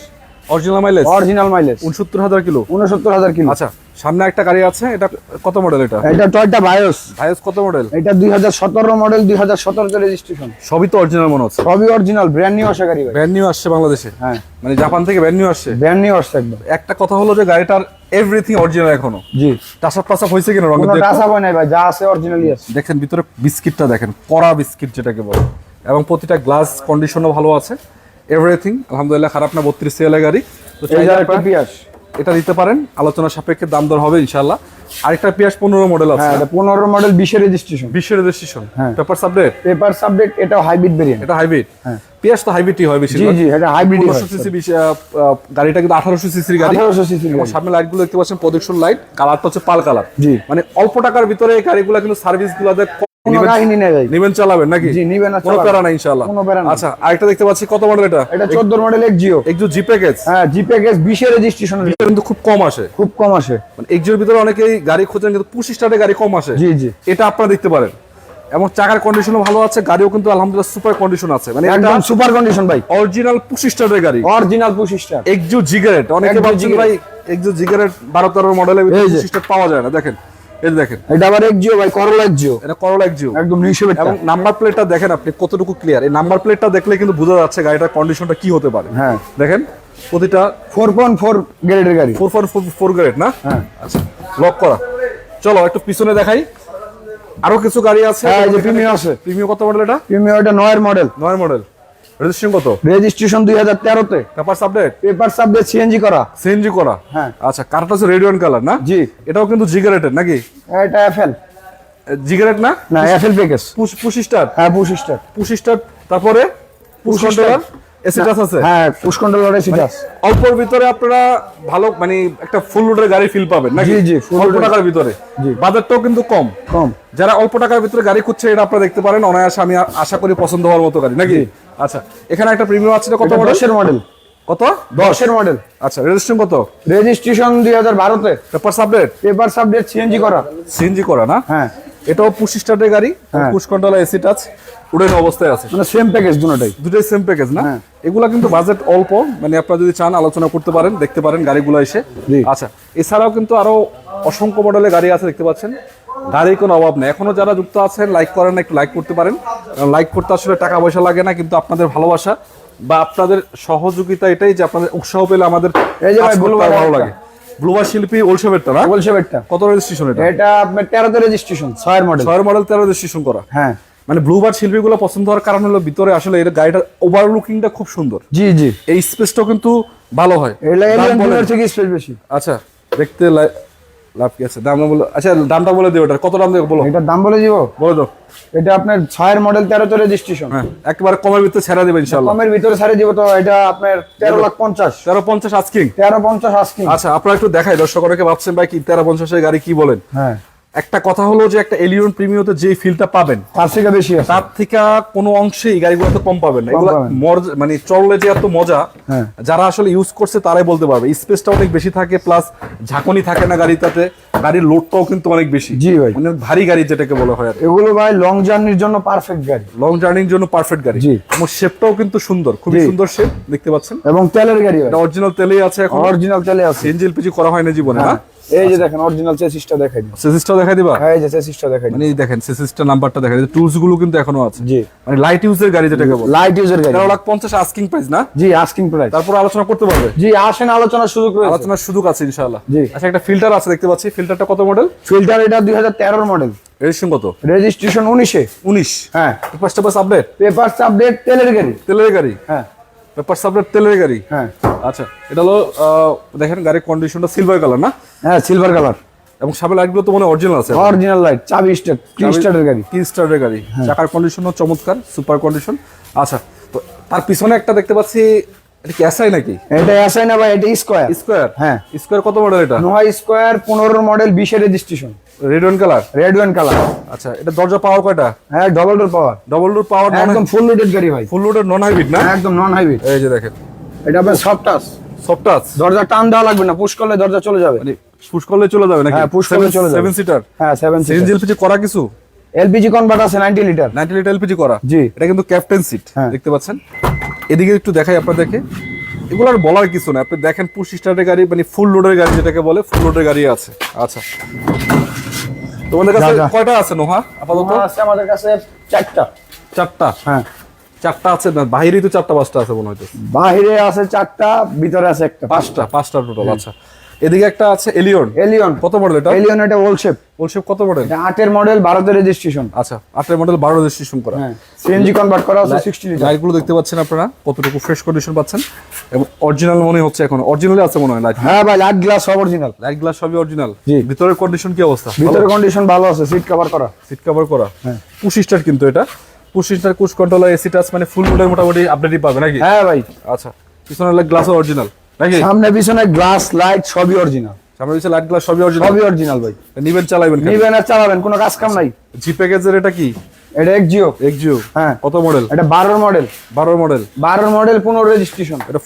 original mileage original mileage 69,000 kilo. 69,000 kilo. আচ্ছা সামনে একটা গাড়ি আছে, এটা কত মডেল? এটা এটা টয়োটা ভায়োস। ভাইস কত মডেল? এটা 2017 মডেল, 2017 তে রেজিস্ট্রেশন। সবই তো অরিজিনাল মনে হচ্ছে, সবই অরিজিনাল, ব্র্যান্ড নিউ আসা গাড়ি ভাই। ব্র্যান্ড নিউ আসছে বাংলাদেশে, হ্যাঁ মানে জাপান থেকে ব্র্যান্ড নিউ আসছে। ব্র্যান্ড নিউ আসছে একদম। একটা কথা হলো যে গাড়িটার এভরিথিং অরিজিনাল এখনো, জি, টাসাপ হয়েছে কিনা রঙের কোনো দিয়ে টাচ আপ হয় নাই ভাই, যা আছে অরিজিনালি আছে। দেখেন ভিতরে বিস্কিটটা দেখেন, কড়া বিস্কিট যেটাকে বলে, এবং প্রতিটা গ্লাস কন্ডিশনও ভালো আছে, এভরিথিং আলহামদুলিল্লাহ খারাপ না। 32 সিএলের গাড়ি, তো এই চাইলে যে একটা আপনারা পিয়াস। এটা দিতে পারেন, আলোচনা সাপেক্ষে দাম দর হবে ইনশাআল্লাহ। আরেকটা পিয়াস 15 মডেল আছে, হ্যাঁ এটা 15 মডেল, 20 রেজিস্ট্রেশন, 20 রেজিস্ট্রেশন, হ্যাঁ। পেপার সাবলেট, পেপার সাবজেক্ট। এটা হাইব্রিড ভেরিয়েন্ট। এটা হাইব্রিড। হ্যাঁ পিয়াস তো হাইব্রিডই হয় বেশি। জি জি, এটা হাইব্রিড। 1500 সিসি গাড়িটা কিন্তু 1800 সিসির গাড়ি। 1800 সিসি এবং সামনে লাইটগুলো দেখতে পাচ্ছেন প্রজেকশন লাইট, কালারটা হচ্ছে পাল কালার। জি। মানে অল্প টাকার ভিতরে এই গাড়িগুলো কিন্তু সার্ভিসগুলোতে কোনো কাহিনী নেই ভাই। নিবেন চালাবেন নাকি? জি, নিবেন আর কোনো চালাবেন। প্যারা নাই ইনশাআল্লাহ। কোনো প্যারা নাই। আচ্ছা আরেকটা দেখতে পাচ্ছি, কত মডেল এটা? এটা 14 মডেল এক্সিও। একটু জি প্যাকেজ, হ্যাঁ জি প্যাকেজ, 20 রেজিস্ট্রেশন, কিন্তু খুব কম আসে, খুব কম আসে। মানে এক্সিওর ভিতরে অনেকেই গাড়ি খোঁজেন কিন্তু পুশ স্টার্টে গাড়ি কম আসে। জি জি, এটা আপনারা দেখতে পারেন, এবং চাকার কন্ডিশনও ভালো আছে, গাড়িও কিন্তু আলহামদুলিল্লাহ সুপার কন্ডিশন আছে, মানে এটা একদম সুপার কন্ডিশন ভাই, অরিজিনাল পুশ স্টার্টের গাড়ি, অরিজিনাল পুশ স্টার। এক্সিও জিগারেট। অনেকে একদম ভাবছেন ভাই এক্সিও জিগারেট 12-13 মডেলের ভিতরে এই যে। পুশ স্টার্ট পাওয়া যায় না, দেখেন এই যে দেখেন, এটা আবার এক্সিও ভাই, করলা এক্সিও, এটা করলা এক্সিও একদম নিউ শেপ। এবং নাম্বার প্লেটটা দেখেন আপনি কতটুকু ক্লিয়ার। এই নাম্বার প্লেটটা দেখলে কিন্তু বোঝা যাচ্ছে গাড়িটার কন্ডিশনটা কি হতে পারে। হ্যাঁ দেখেন প্রতিটা 4.4 গ্রেডের গাড়ি। 4.4 গ্রেড না? হ্যাঁ আচ্ছা লক করা। চলো একটু পিছনে দেখাই, আরো কিছু গাড়ি আছে। হ্যাঁ এই যে প্রিমিয়াম আছে। প্রিমিয়াম কত মডেল এটা? প্রিমিয়াম এটা 9 মডেল, 9 মডেল, রেজিস্ট্রেশন কত? রেজিস্ট্রেশন 2013 তে, পেপার সাবলেট, পেপার সাবজেক্ট, সিএনজি করা। সিএনজি করা। হ্যাঁ আচ্ছা কারটা হচ্ছে রেড ওয়ান কালার না? জি। এটাও কিন্তু জিগারেটের নাকি? এটা এফএল জিগারেট না? না, এফএল প্যাকেজ। পুশ স্টার, হ্যাঁ পুশ স্টার। পুশ স্টার, তারপরে push Push controller, AC touch আছে? হ্যাঁ, পুশ কন্ট্রোলার এসি টাচ। অল্পর ভিতরে আপনারা ভালো মানে একটা ফুল লোডের গাড়ি ফিল পাবেন নাকি? জি, জি, full অল্প load-এর। টাকার ভিতরে। জি। বাজেটটাও কিন্তু কম। কম। যারা অল্প টাকার ভিতরে গাড়ি খুঁজছে এটা আপনারা দেখতে পারেন, অনায়াসে আমি আশা করি পছন্দ হওয়ার মতো গাড়ি নাকি? আচ্ছা, এখানে একটা প্রিমিয়াম আছে, এটা কত এটা মডেল? 10 এর মডেল। কত? 10 এর মডেল। আচ্ছা, রেজিস্ট্রেশন কত? রেজিস্ট্রেশন 2012 তে। Papers update? Papers update, CNG করা। সিএনজি করা না? হ্যাঁ, এটাও পুশ স্টার্টের গাড়ি, হ্যাঁ। পুশ কন্ট্রোলার এসি টাচ, উড়ানো অবস্থায় আছে। মানে সেম প্যাকেজ দুটোটাই। দুটোই সেম প্যাকেজ না? হ্যাঁ। এগুলা কিন্তু বাজেট অল্প, মানে আপনারা যদি চান আলোচনা করতে পারেন, দেখতে পারেন গাড়িগুলো এসে। জি। আচ্ছা, এছাড়াও কিন্তু আরো অসংখ্য মডেলের গাড়ি আছে, দেখতে পাচ্ছেন। গাড়ির কোনো অভাব নেই। এখনো যারা যুক্ত আছেন লাইক করেন না, একটু লাইক করতে পারেন। লাইক করতে আসলে টাকা পয়সা লাগে না, কিন্তু আপনাদের ভালোবাসা বা আপনাদের সহযোগিতা এটাই যে আপনাদের উৎসাহ পেলে আমাদের এই যে ভাই, কাজ করতে ব্লুবার ভালো একটা। লাগে। ব্লুবার শিল্পী ওলসেবেরটা না? বলছে বেটটা। কত রেজিস্ট্রেশন এটা? এটা আপনার 13 তে রেজিস্ট্রেশন, 6 এর মডেল। 6 মডেল 13 রেজিস্ট্রেশন করা। হ্যাঁ, মানে ব্লুবার শিল্পীগুলো পছন্দ হওয়ার কারণ হলো ভিতরে আসলে এর গাড়িটার ওভারলুকিংটা খুব সুন্দর। জি জি। এই স্পেসটাও কিন্তু ভালো হয়। এটা দাম এলিয়ন বলেন। জুনিয়র থেকে স্পেস বেশি। আচ্ছা, দেখতে লাভ কি আছে? দাম না বলো। আচ্ছা, দামটা বলে দিও, এটার কত দাম দেবো বলো। এটার দাম বলে দিব। বলে দাও। এটা আপনার 6 এর মডেল, 13 তে রেজিস্ট্রেশন। হ্যাঁ, একেবারে কমের ভিতরে ছেড়ে দেবে ইনশাআল্লাহ। কমের ভিতরে ছাড়ে দিব তো এটা আপনার 13,50,000। 1350 আস্কিং। 13,50,000 আস্কিং। আচ্ছা, আপনারা একটু দেখাই, দর্শক অনেকে ভাবছেন ভাই কি 1350 এর গাড়ি কি বলেন। হ্যাঁ, একটা কথা হলো যে একটা এলিয়ন প্রিমিয়ামতে যে ফিলটা পাবেন তার থেকে বেশি আছে। তার থেকে কোনো অংশেই গাড়িগুলোতে কম পাবেন না। কম এগুলো পাবেন। মানে চললে যে এত মজা, হ্যাঁ। যারা আসলে ইউজ করছে তারাই বলতে পারবে। স্পেসটা অনেক বেশি থাকে, প্লাস ঝাঁকুনি থাকে না গাড়িটাতে। গাড়ির লোডটাও কিন্তু অনেক বেশি। জি ভাই। মানে ভারী গাড়ি যেটাকে বলা হয় আর এগুলো ভাই লং জার্নির জন্য পারফেক্ট গাড়ি। লং জার্নির জন্য পারফেক্ট গাড়ি। জি। এবং শেপটাও কিন্তু সুন্দর, খুবই জি। সুন্দর শেপ, দেখতে পাচ্ছেন। এবং তেলের গাড়ি ভাই। এটা অরিজিনাল তেলেই আছে এখন। অরিজিনাল তেলে আছে। সিএনজি এলপিজি করা হয় না জীবনে না? এই যে দেখেন অরিজিনাল চেসিসটা দেখাই দিই। সিসিসটা দেখাই দিবা? হ্যাঁ, এই যে চেসিসটা দেখাই দিই। মানে এই দেখেন সিসিসটা নাম্বারটা দেখাই দিই, টুলস গুলো কিন্তু এখনো আছে। জি। মানে লাইট ইউজের গাড়ি যেটাকে বলে। লাইট ইউজার গাড়ি। 1350 আস্কিং প্রাইস না? জি, আস্কিং প্রাইস। তারপর আলোচনা করতে পারবে। জি, আসেন আলোচনার সুযোগ রয়েছে। আলোচনার সুযোগ আছে ইনশাআল্লাহ। জি। আচ্ছা, একটা ফিল্টার আছে দেখতে পাচ্ছি, ফিল্টারটা কত মডেল? ফিল্টার এটা 2013 মডেল। রেজিস্ট্রেশন কত? রেজিস্ট্রেশন 19 এ। 19। হ্যাঁ, first pass update papers update, তেলের গাড়ি। তেলের গাড়ি। হ্যাঁ পেপারস আপডেট তেলের গাড়ি। হ্যাঁ আচ্ছা, এটা হলো দেখেন গাড়ির কন্ডিশনটা সিলভার কালার না? হ্যাঁ, সিলভার কালার। এবং সামনে লাইটগুলো তো মনে অরিজিনাল আছে। অরিজিনাল লাইট, চাবি স্টার, কি স্টারের গাড়ি। কি স্টারের গাড়ি। চাকার কন্ডিশনও চমৎকার, সুপার কন্ডিশন। আচ্ছা, তো তার পিছনে একটা দেখতে পাচ্ছি, এটা কি এসআই নাকি? এটা এসআই না ভাই, এটা স্কয়ার। স্কয়ার। হ্যাঁ। স্কয়ার কত মডেল এটা? নোহা স্কয়ার 15 মডেল, 20 এর registration. Red one colour. Red one colour. আচ্ছা, এটা দরজা পাওয়ার কয়টা? হ্যাঁ, ডাবল ডোর পাওয়ার। ডবল ডোর পাওয়ার, একদম ফুল লোডেড গাড়ি ভাই। ফুল লোডের নন হাইব্রিড না? একদম নন হাইব্রিড। এই যে দেখেন, এটা আপনার সফট টাচ। Soft touch. দরজা টান দেওয়া লাগবে না, পুশ করলে দরজা চলে যাবে। মানে পুশ করলে চলে যাবে নাকি? হ্যাঁ, push করলে চলে যাবে। 7 সিটার। হ্যাঁ, 7 সিএনজি সিটার। এলপিজি করা কিছু? এলপিজি কনভার্ট আছে 90 লিটার। 90 লিটার এলপিজি করা। জি। এটা কিন্তু ক্যাপ্টেন সিট, হ্যাঁ। দেখতে পাচ্ছেন। এদিকে একটু দেখাই আপনাদেরকে। এগুলো আর বলার কিছু না, আপনি দেখেন পুশ স্টার্টের গাড়ি, মানে ফুল লোডের গাড়ি যেটাকে বলে, ফুল লোডের গাড়ি আছে। আচ্ছা, তোমাদের কাছে যা, যা। কয়টা আছে নোহা আপাতত? নোহা আছে আমাদের কাছে 4টা। 4টা। হ্যাঁ, 4টা আছে না? বাইরেই তো 4টা 5টা আছে মনে হয়তো। বাইরে আছে 4টা, ভিতরে আছে একটা। 5টা টোটাল। আচ্ছা, এদিকে একটা আছে এলিয়ন। এলিয়ন। কত মডেল এটা? এলিয়ন এটা ওল শেপ। বলছে কত মডেল? এটা 8 এর মডেল, 12 তে রেজিস্ট্রেশন। আচ্ছা, 8 মডেল 12 রেজিস্ট্রেশন করা। হ্যাঁ, সিএনজি কনভার্ট করা আছে 60 লিটার। লাইটগুলো দেখতে পাচ্ছেন আপনারা, কতটুকু ফ্রেশ কন্ডিশন পাচ্ছেন, এবং অরিজিনাল মনে হচ্ছে, এখন অরিজিনালি আছে মনে হয় লাইট। হ্যাঁ ভাই, লাইট গ্লাস সব অরিজিনাল। লাইট গ্লাস সবই অরিজিনাল। জি। ভিতরের কন্ডিশন কি অবস্থা? ভিতরে কন্ডিশন ভালো আছে, সিট কভার করা। সিট কভার করা। হ্যাঁ। পুশ স্টার্ট কিন্তু এটা। Push start, push controller, AC touch, মানে ফুল মোডের মোটামুটি আপডেটই পাবে নাকি? হ্যাঁ ভাই, আচ্ছা, পিছনের গ্লাসও অরিজিনাল নাকি? সামনে পিছনে গ্লাস, লাইট সবই অরিজিনাল। সামনে পিছনে লাইট গ্লাস সবই অরিজিনাল। সবই অরিজিনাল ভাই। নিবেন চালাবেন? নিবেন আর চালাবেন, কোনো কাজ কাম নাই। জি প্যাকেজের এটা কি? এটা এক্সজিও। এক্সজিও। হ্যাঁ। কত মডেল? এটা 12 মডেল। 12 মডেল। 12 model, 15 registration. এটা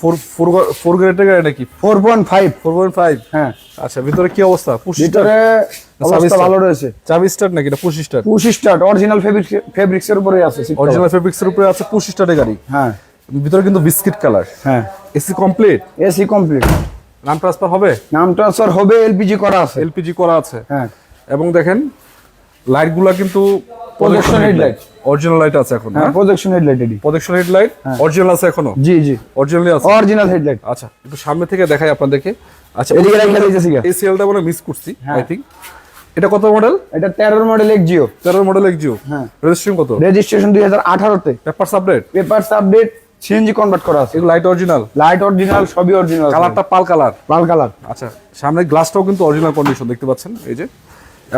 4 গ্রেডের গাড়ি নাকি? 4.5। 4.5। হ্যাঁ। আচ্ছা, ভিতরে কি অবস্থা? পুশ ভিতরে অবস্থা ভালো রয়েছে। চাবি স্টার্ট নাকি? এটা push start. Push start, original fabrics এর উপরে আছে seat cover। অরিজিনাল ফেব্রিক্সের উপরে আছে, পুশ স্টার্টের গাড়ি। হ্যাঁ ভিতরে কিন্তু বিস্কিট কালার। হ্যাঁ, এসি কমপ্লিট। AC complete. নাম ট্রান্সফার হবে? নাম ট্রান্সফার হবে, এলপিজি করা আছে। এলপিজি করা আছে। হ্যাঁ, এবং দেখেন লাইটগুলা কিন্তু Projection headlight। অরিজিনাল লাইট আছে এখন। হ্যাঁ, প্রজেকশন হেডলাইট এডি। প্রজেকশন হেডলাইট অরিজিনাল আছে এখনো? জি জি, অরিজিনালি আছে। Original headlight. আচ্ছা, একটু সামনে থেকে দেখাই আপনাদেরকে। আচ্ছা, এদিকে রেখে দিয়েছি গা। এই সেলটা মনে মিস করছি হ্যাঁ। I think. এটা কত মডেল? এটা 13 মডেল এক্সজিও। 13 model Axio. হ্যাঁ। রেজিস্ট্রেশন কত? রেজিস্ট্রেশন 2018 তে। Papers update? Papers update, CNG convert করা আছে। এগুলো লাইট অরিজিনাল। লাইট অরিজিনাল, সবই অরিজিনাল। কালারটা পাল কালার। লাল কালার। আচ্ছা, সামনের গ্লাসটাও কিন্তু অরিজিনাল কন্ডিশন দেখতে পাচ্ছেন, এই যে।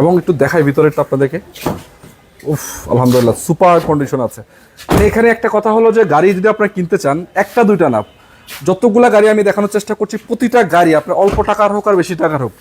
এবং একটু দেখাই ভিতরেরটা আপনাদেরকে। উফ, আলহামদুলিল্লাহ সুপার কন্ডিশন আছে। মানে এখানে একটা কথা হলো যে গাড়ি যদি আপনারা কিনতে চান, একটা দুইটা না, যতগুলা গাড়ি আমি দেখানোর চেষ্টা করছি, প্রতিটা গাড়ি আপনার অল্প টাকার হোক আর বেশি টাকার হোক,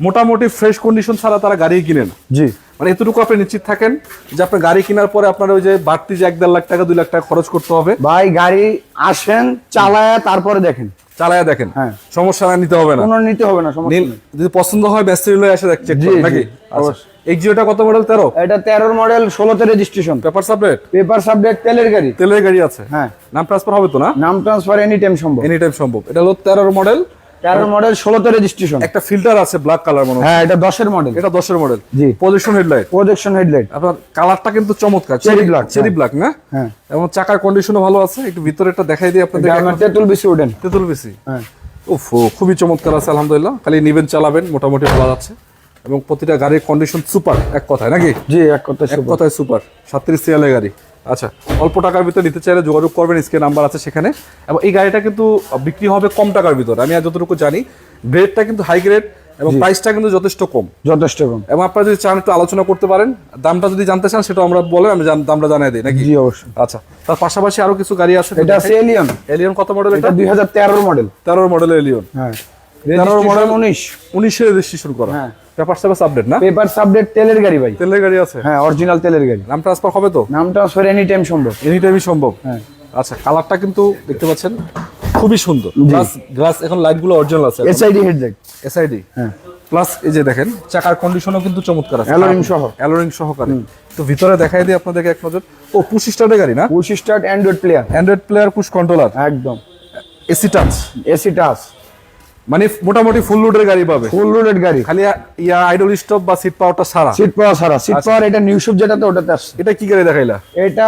মোটামুটি ফ্রেশ কন্ডিশন ছাড়া তারা গাড়ি কিনে না। জি, মানে এতটুকু আপনি নিশ্চিত থাকেন যে আপনার গাড়ি কেনার পরে আপনার ওই যে বাড়তি যে 1-1.5 লাখ টাকা 2 লাখ টাকা খরচ করতে হবে, ভাই গাড়ি আসেন চালায়া তারপরে দেখেন, চালায়া দেখেন, হ্যাঁ। সমস্যা না, নিতে হবে না। কোনো নিতে হবে না, সমস্যা নীল নেই। যদি পছন্দ হয় ব্যস্ত হলে এসে চেক জি, করুন জি, নাকি? অবশ্যই। এক্সিওটা কত মডেল? 13? এটা 13 মডেল, 16তে রেজিস্ট্রেশন, পেপার সাবলেট, পেপার সাবজেক্ট, তেলের গাড়ি। তেলের গাড়ি আছে, হ্যাঁ, নাম ট্রান্সফার হবে তো না? নাম ট্রান্সফার এনি টাইম সম্ভব। এনি টাইম সম্ভব। এটা হলো 13 মডেল, 13 মডেল, 16তে রেজিস্ট্রেশন। একটা ফিল্টার আছে ব্ল্যাক কালার মনে হচ্ছে। হ্যাঁ, এটা 10-এর মডেল, এটা 10-এর মডেল। জি। Position headlight, projection headlight. আপনার কালারটা কিন্তু চমৎকার, Cherry black, চেরি ব্ল্যাক না? হ্যাঁ, এবং চাকার কন্ডিশনও ভালো আছে। একটু ভিতরেরটা দেখাই দিই আপনাদের। আমার তেঁতুল বেশি ওঠেন। তেতুল বেশি, হ্যাঁ, উফ, খুবই চমৎকার আছে আলহামদুলিল্লাহ। খালি নিবেন, চালাবেন, মোটামুটি ভালো যাচ্ছে। এবং প্রতিটা গাড়ির কন্ডিশন সুপার, এক কথায় নাকি? জি, এক কথা এক কথায় সুপার। 37 সিরিয়ালের গাড়ি। আচ্ছা, অল্প টাকার ভিতরে নিতে চাইলে যোগাযোগ করবেন, স্ক্রিনে নাম্বার আছে সেখানে। এবং এই গাড়িটা কিন্তু বিক্রি হবে কম টাকার ভিতরে, আমি আর যতটুকু জানি। গ্রেডটা কিন্তু হাই গ্রেড এবং প্রাইসটা কিন্তু যথেষ্ট কম, যথেষ্ট কম। এবং আপনারা যদি চান একটু আলোচনা করতে পারেন, দামটা যদি জানতে চান সেটা আমরা বলেন, আমি দামটা জানাই দিই নাকি? জি, অবশ্যই। আচ্ছা, তার পাশাপাশি আরো কিছু গাড়ি আছে। এটা আছে এলিয়ন। এলিয়ন কত মডেল? এটা এটা 2013 মডেল। 13 মডেলের এলিয়ন। হ্যাঁ, 13 মডেল, 19 19-এ রেজিস্ট্রেশন করা। হ্যাঁ। পেপার সার্ভিস আপডেট না? পেপার সাবজেক্ট, তেলের গাড়ি ভাই। তেলের গাড়ি আছে, হ্যাঁ, অরিজিনাল তেলের গাড়ি। নাম ট্রান্সফার হবে তো? নাম ট্রান্সফার এনি টাইম সম্ভব। এনি টাইমই সম্ভব। হ্যাঁ, আচ্ছা, কালারটা কিন্তু দেখতে পাচ্ছেন খুবই সুন্দর। গ্লাস গ্লাস এখন লাইটগুলো অরিজিনাল আছে, এসআইডি হেডলাইট। এসআইডি। হ্যাঁ, প্লাস এই যে দেখেন চাকার কন্ডিশনও কিন্তু চমৎকার আছে, অ্যালোরিং সহ। অ্যালোরিং সহকারে। তো ভিতরে দেখাই দিই আপনাদেরকে এক নজর। ও, পুশ স্টার্টের গাড়ি না? Push start, Android player. Android player, push controller, একদম এসি টাচ, এসি টাচ, মানে মোটামুটি ফুল লোডের গাড়ি পাবে। ফুল লোডেড গাড়ি। খালি আইডল স্টপ বা সিট পাওয়ারটা সারা। সিট পাওয়ার সারা, সিট পাওয়ার। এটা নিউ শুপ যেটাতে, ওটাতে আসছে। এটা কি গাড়ি দেখাইলা? এটা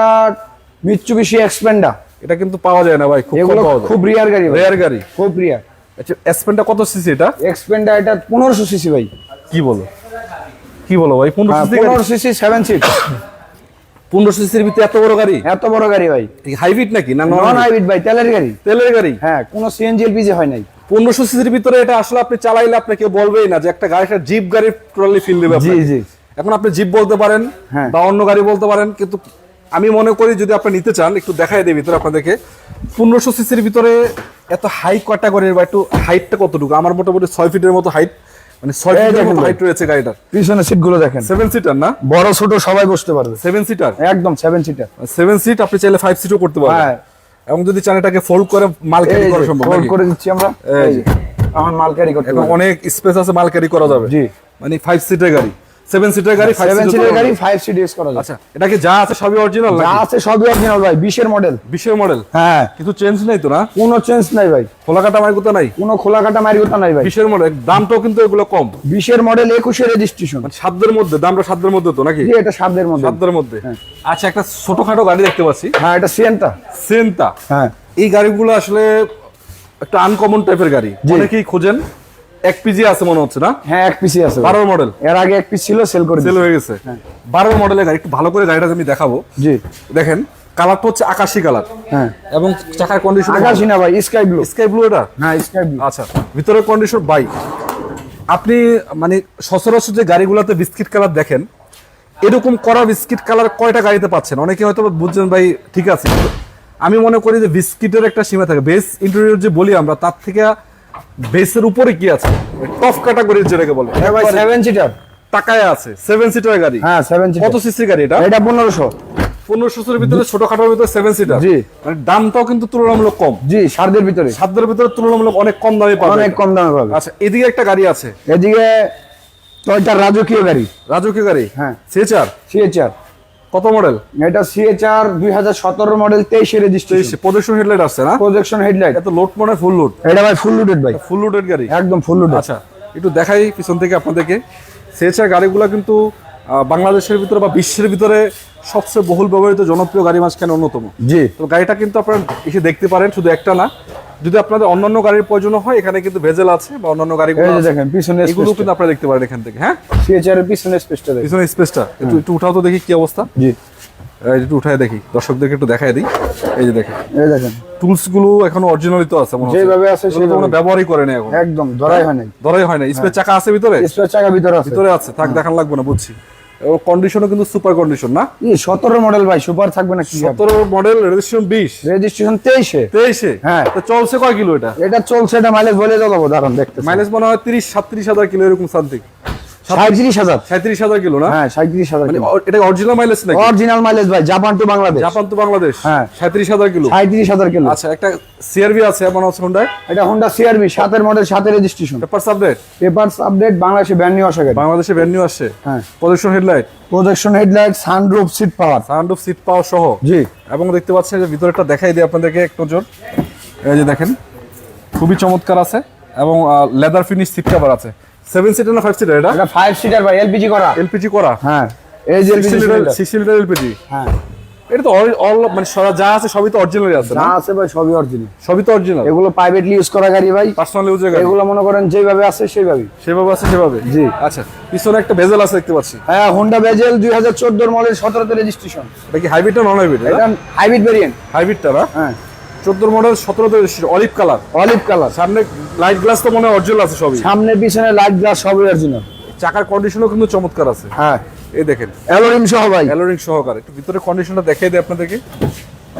মিৎসুবিশি এক্সপেন্ডার। এটা কিন্তু পাওয়া যায় না ভাই, খুব কম এগুলো পাওয়া যায়। খুব রিয়ার গাড়ি ভাই, রেয়ার গাড়ি। খুব রিয়ার। আচ্ছা, এসপেনটা কত সিসি এটা? এক্সপেন্ডার এটা 1500 সিসি ভাই। কি বলো, কি বলো ভাই? 15 সিসি গাড়ি? 1500 সিসি 7 সিট। 15 সিসির ভিতরে এত বড় গাড়ি? এত বড় গাড়ি ভাই। হাইব্রিড নাকি না নন হাইব্রিড ভাই, তেলের গাড়ি। তেলের গাড়ি? হ্যাঁ, কোনো সিএনজি এলপিজি হয় নাই। 1500 সিসির ভিতরে এটা আসলে আপনি চালাইলে আপনি কেউ বলবেই না যে একটা গাড়ি, একটা জিপ গাড়ির টোটালি ফিল দেবে জি, আপনাকে। জি। এখন আপনি জিপ বলতে পারেন হ্যাঁ। বা অন্য গাড়ি বলতে পারেন, কিন্তু আমি মনে করি যদি আপনি নিতে চান, একটু দেখাই দেই ভিতরে আপনাদেরকে। 1500 সিসির ভিতরে এত হাই ক্যাটাগরির বা একটু হাইটটা কতটুকু? আমার মোটামুটি 6 ফিটের মতো হাইট, মানে 6 ফিটের মতো হাইট রয়েছে গাড়িটার। পিছনের সিট গুলো দেখেন, 7 সিটার না? বড় ছোট সবাই বসতে পারবে। 7 সিটার, একদম 7 সিটার। 7 সিট। আপনি চাইলে 5 সিটও করতে পারবেন। হ্যাঁ, এবং যদি চান এটাকে ফোল্ড করে মাল ক্যারি করা সম্ভব ফোল্ড নাকি? করে দিচ্ছি আমরা। এই এই যে, আমার মাল ক্যারি করতে এবং পারবে। অনেক স্পেস আছে, মাল ক্যারি করা যাবে। জি। মানে 5 সিটের গাড়ি, 7 সিটের গাড়ি, 5 7 সিটের গাড়ি 5 সিট ইউজ করা যায়। আচ্ছা, এটা কি যা আছে সবই অরিজিনাল যা নাকি? আছে সবই অরিজিনাল ভাই, 20 এর মডেল। 20-এর মডেল? হ্যাঁ, কিছু চেঞ্জ নাই তো না? কোনো চেঞ্জ নাই ভাই, খোলা কাটা মাইকুতা নাই? কোনো খোলা কাটা মারিওতা নাই ভাই। 20-এর মডেল, দামটাও কিন্তু এগুলো কম। 20 এর মডেল, 21 এর রেজিস্ট্রেশন। মানে সাধ্যের মধ্যে, দামটা সাধ্যের মধ্যে তো নাকি? জি, এটা 7 এর মধ্যে। সাধ্যের মধ্যে। আচ্ছা, একটা ছোটখাটো গাড়ি দেখতে পাচ্ছি, হ্যাঁ, এটা সিয়েন্টা। সেন্তা। হ্যাঁ, এই গাড়িগুলো আসলে একটা আনকমন টাইপের গাড়ি, অনেকেই খোঁজেন। 1 পিজি আছে মনে হচ্ছে না? হ্যাঁ, এক পিসি আছে। 12 মডেল, এর আগে এক পিস ছিল, সেল করে সেল দিয়েছি। হয়ে গেছে। 12 মডেলের গাড়ি, একটু ভালো করে গাড়িটা আমি দেখাবো। জি। দেখেন, কালারটা হচ্ছে আকাশি কালার, হ্যাঁ, এবং চাকার কন্ডিশন আকাশি না ভাই, স্কাই ব্লু। স্কাই ব্লু এটা? হ্যাঁ, স্কাই ব্লু। আচ্ছা, ভিতরের কন্ডিশন বাই। আপনি মানে সচরাচর যে গাড়িগুলোতে বিস্কিট কালার দেখেন, এরকম করা বিস্কিট কালার কয়টা গাড়িতে পাচ্ছেন? অনেকে হয়তো বুঝছেন ভাই, ঠিক আছে, কিন্তু আমি মনে করি যে বিস্কিটের একটা সীমা থাকে। বেস ইন্টেরিয়র যে বলি আমরা, তার থেকে বেসের উপরে কি আছে, টপ ক্যাটাগরির যেটাকে বলে, হ্যাঁ ভাই, 7 সিটার। টাকায় আছে। 7 সিটার গাড়ি। হ্যাঁ, 7 সিটার। কত সিসি গাড়ি এটা? এটা 1500। 1500 এর ভিতরে ছোটখাটোর ভিতরে 7 সিটার। জি। মানে দামটাও কিন্তু তুলনামূলক কম। জি, 7 ভিতরে। সাধ্যের ভিতরে তুলনামূলক অনেক কম দামে পাবেন। অনেক কম দামে পাবে। আচ্ছা, এদিকে একটা গাড়ি আছে, এদিকে টয়টা রাজকীয় গাড়ি। রাজকীয় গাড়ি। হ্যাঁ, সিএচআর সিএচআর। কত মডেল? এটা সিএচআর 2017 মডেল, 23 এর রেজিস্ট্রেশন। প্রজেকশন হেডলাইট আসছে না? Projection headlight. এত লোড মনে ফুল লোড? এটা ভাই ফুল লোডেড ভাই, ফুল লোডেড গাড়ি, একদম ফুল লোডেড। আচ্ছা, একটু দেখাই পিছন থেকে আপনাদেরকে। সিএচআর গাড়িগুলো কিন্তু বাংলাদেশের ভিতরে বা বিশ্বের ভিতরে সবচেয়ে বহুল ব্যবহৃত জনপ্রিয় গাড়ি মাঝখানে অন্যতম। জি। তো গাড়িটা কিন্তু আপনারা এসে দেখতে পারেন, শুধু একটা না। যদি আপনাদের অন্যান্য গাড়ির প্রয়োজন হয়, এখানে কিন্তু ভেজেল আছে বা অন্যান্য গাড়িগুলো এই যে আছে, দেখেন পিছনে এগুলো কিন্তু আপনারা দেখতে পারেন এখান থেকে। হ্যাঁ, সিএচআর এর পিছনে স্পেসটা দেখেন। পিছনে স্পেসটা একটু একটু উঠাও তো দেখি কি অবস্থা। জি, একটু উঠায় দেখি, দর্শকদেরকে একটু দেখায় দিই। এই যে দেখেন, এই দেখেন টুলস গুলো এখনো অরিজিনালি তো আছে মনে হচ্ছে। যেভাবে আছে এগুলো তো সেভাবে। কোনো ব্যবহারই করে না এখন, একদম ধরাই হয় নাই। ধরাই হয় না। স্পেস চাকা আছে ভিতরে? স্পেস চাকা ভিতরে আছে। ভিতরে আছে, থাক দেখান লাগবে না, বুঝছি। এবং কন্ডিশনও কিন্তু সুপার কন্ডিশন না? 17 মডেল ভাই, সুপার থাকবে না কি? 17 মডেল, রেজিস্ট্রেশন 20, রেজিস্ট্রেশন 23 23 হ্যাঁ। তো চলছে কয় কিলো এটা? এটা চলছে, এটা মাইলেজ বলে দেবো, দাঁড়ান দেখতে। মাইলেজ মনে হয় 30-37,000 কিলো এরকম সামথিং। 37,000 37,000 কিলো না? হ্যাঁ 37,000 মানে এটা অরিজিনাল মাইলেজ নাকি? অরিজিনাল মাইলেজ ভাই, জাপান টু বাংলাদেশ। জাপান তো বাংলাদেশ। হ্যাঁ 37,000 কিলো। 37,000 কিলো। আচ্ছা, একটা সিআরভি আছে মনে হচ্ছে হোন্ডা। এটা Honda CRV 7 model, 7 registration. Papers update? Papers update, বাংলাদেশে ব্র্যান্ড নিউ আসা গাড়ি। বাংলাদেশে ব্র্যান্ড নিউ আসছে। হ্যাঁ। Projection headlight, projection headlight, sunroof, seat power. Sunroof, seat power সহ। জি। এবং দেখতে পাচ্ছেন যে ভিতরেরটা দেখাই দিই আপনাদেরকে এক নজর। এই যে দেখেন, খুবই চমৎকার আছে এবং লেদার ফিনিশ সিট কভার আছে। 7 সিটার না 5 সিটার এটা? এটা 5 সিটার ভাই, এলপিজি করা। এলপিজি করা? হ্যাঁ, এই যে এলপিজি 6 লিটার এলপিজি। হ্যাঁ, এটা তো অল মানে যা আছে সবই তো অরিজিনাল আছে যা না? আছে ভাই সবই অরিজিনাল। সবই তো অরিজিনাল। এগুলো প্রাইভেটলি ইউজ করা গাড়ি ভাই, পার্সোনাল ইউজের গাড়ি। এগুলো মনে করেন যেভাবে আছে সেইভাবেই। সেভাবে আছে সেভাবে। জি। আচ্ছা, পিছনে একটা বেজেল আছে দেখতে পাচ্ছি। হ্যাঁ, হোন্ডা বেজেল 2014 মডেল, 17 তে রেজিস্ট্রেশন। এটা কি হাইব্রিড না নন হাইব্রিড? এটা হাইব্রিড ভেরিয়েন্ট। হাইব্রিডটা না? হ্যাঁ 14 মডেল, 17 তে registration, olive colour. Olive colour. সামনে লাইট গ্লাস তো মনে হয় অরিজিনাল আছে সবই। সামনে পিছনে লাইট গ্লাস সবই অরিজিনাল। চাকার কন্ডিশনও কিন্তু চমৎকার আছে। হ্যাঁ, এই দেখেন, অ্যালোরিম সহ ভাই। অ্যালোরিং সহকারে। একটু ভিতরে কন্ডিশনটা দেখাই দিই আপনাদেরকে।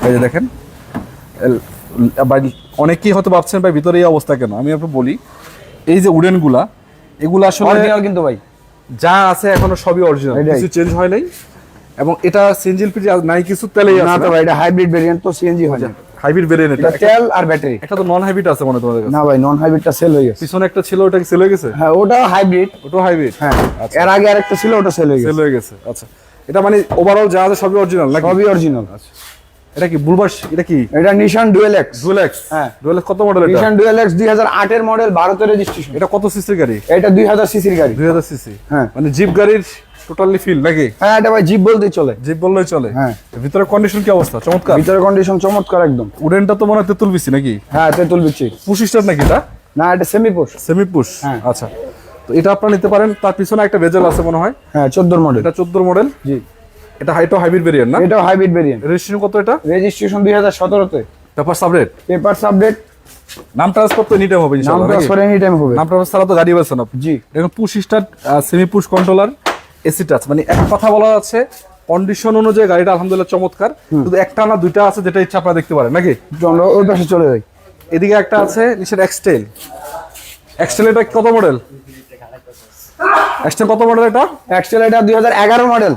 এই যে দেখেন, অনেকেই হয়তো ভাবছেন ভাই ভিতরে এই অবস্থা কেন, আমি আপনাকে বলি। এই যে উডেন গুলা, এগুলো আসলে অরিজিনাল কিন্তু ভাই, যা আছে এখনো সবই অরিজিনাল, এটাই। কিছু চেঞ্জ হয় নাই। এবং এটা সিএনজি এলপিজি নাই, কিছু তেলেই না আছে তো ভাই, এটা হাইব্রিড ভেরিয়েন্ট, তো সিএনজি হয় না। Hybrid variant. এটা তেল আর ব্যাটারি। একটা তো নন হাইব্রিড আছে মনে হয় তোমাদের কাছে? না ভাই, নন হাইব্রিডটা সেল হয়ে গেছে। পিছনে একটা ছিল, ওটা কি সেল হয়ে গেছে? হ্যাঁ, ওটা হাইব্রিড। ওটা হাইব্রিড। হ্যাঁ, আচ্ছা, এর আগে আরেকটা ছিল, ওটা সেল হয়ে সেল গেছে। হয়ে গেছে। আচ্ছা, এটা মানে ওভারঅল যা আছে সবই অরিজিনাল নাকি? সবই অরিজিনাল। এটা কি বুলবাস? এটা কি এটা নিশান ডুয়েল এক্স। Dual x? হ্যাঁ। ডুয়েল এক্স কত মডেল এটা? নিশান ডুয়েল এক্স 2008 এর মডেল, 12 তে রেজিস্ট্রেশন। এটা কত সিসির গাড়ি? এটা 2000 সিসির গাড়ি। 2000 সিসি। হ্যাঁ। মানে জিপ গাড়ির টোটালি ফিল নাকি? হ্যাঁ, এটা ভাই জিপ বলতেই চলে। জিপ বললেই চলে। হ্যাঁ। ভিতরে কন্ডিশন কি অবস্থা? চমৎকার। ভিতরে কন্ডিশন চমৎকার একদম। উডেনটা তো মনে হয় তেতুল বিসি নাকি? হ্যাঁ, তেতুল বিচি। পুশ স্টার্ট নাকি এটা? না, এটা সেমি পুশ। Semi push. হ্যাঁ। আচ্ছা, তো এটা আপনারা নিতে পারেন। তার পিছনে একটা বেজেল আছে মনে হয়। হ্যাঁ, 14 মডেল। এটা 14 মডেল। জি। এটা হাইব্রিড ভেরিয়েন্ট না? এটাও হাইব্রিড ভেরিয়েন্ট। রেজিস্ট্রেশন কত এটা? রেজিস্ট্রেশন 2017 তে। Papers update? Papers update. নাম ট্রান্সফার তো এনি টাইম হবে নাম ইনশাআল্লাহ নাকি? ট্রান্সফার এনি টাইম হবে। নাম ট্রান্সফার ছাড়া তো গাড়ি পাচ্ছেন আপনি। জি। এখন push start, semi push controller, AC touch, মানে এক কথা বলা যাচ্ছে কন্ডিশন অনুযায়ী গাড়িটা আলহামদুলিল্লাহ চমৎকার। শুধু একটা না দুইটা আছে, যেটা ইচ্ছা আপনারা দেখতে পারেন নাকি? আমরা ওই পাশে চলে যাই। এদিকে একটা আছে নিচের এক্সটেল। এক্সটেল এটা কত মডেল? এক্সটেল কত মডেল এটা? এক্সেল এটা 2011 মডেল,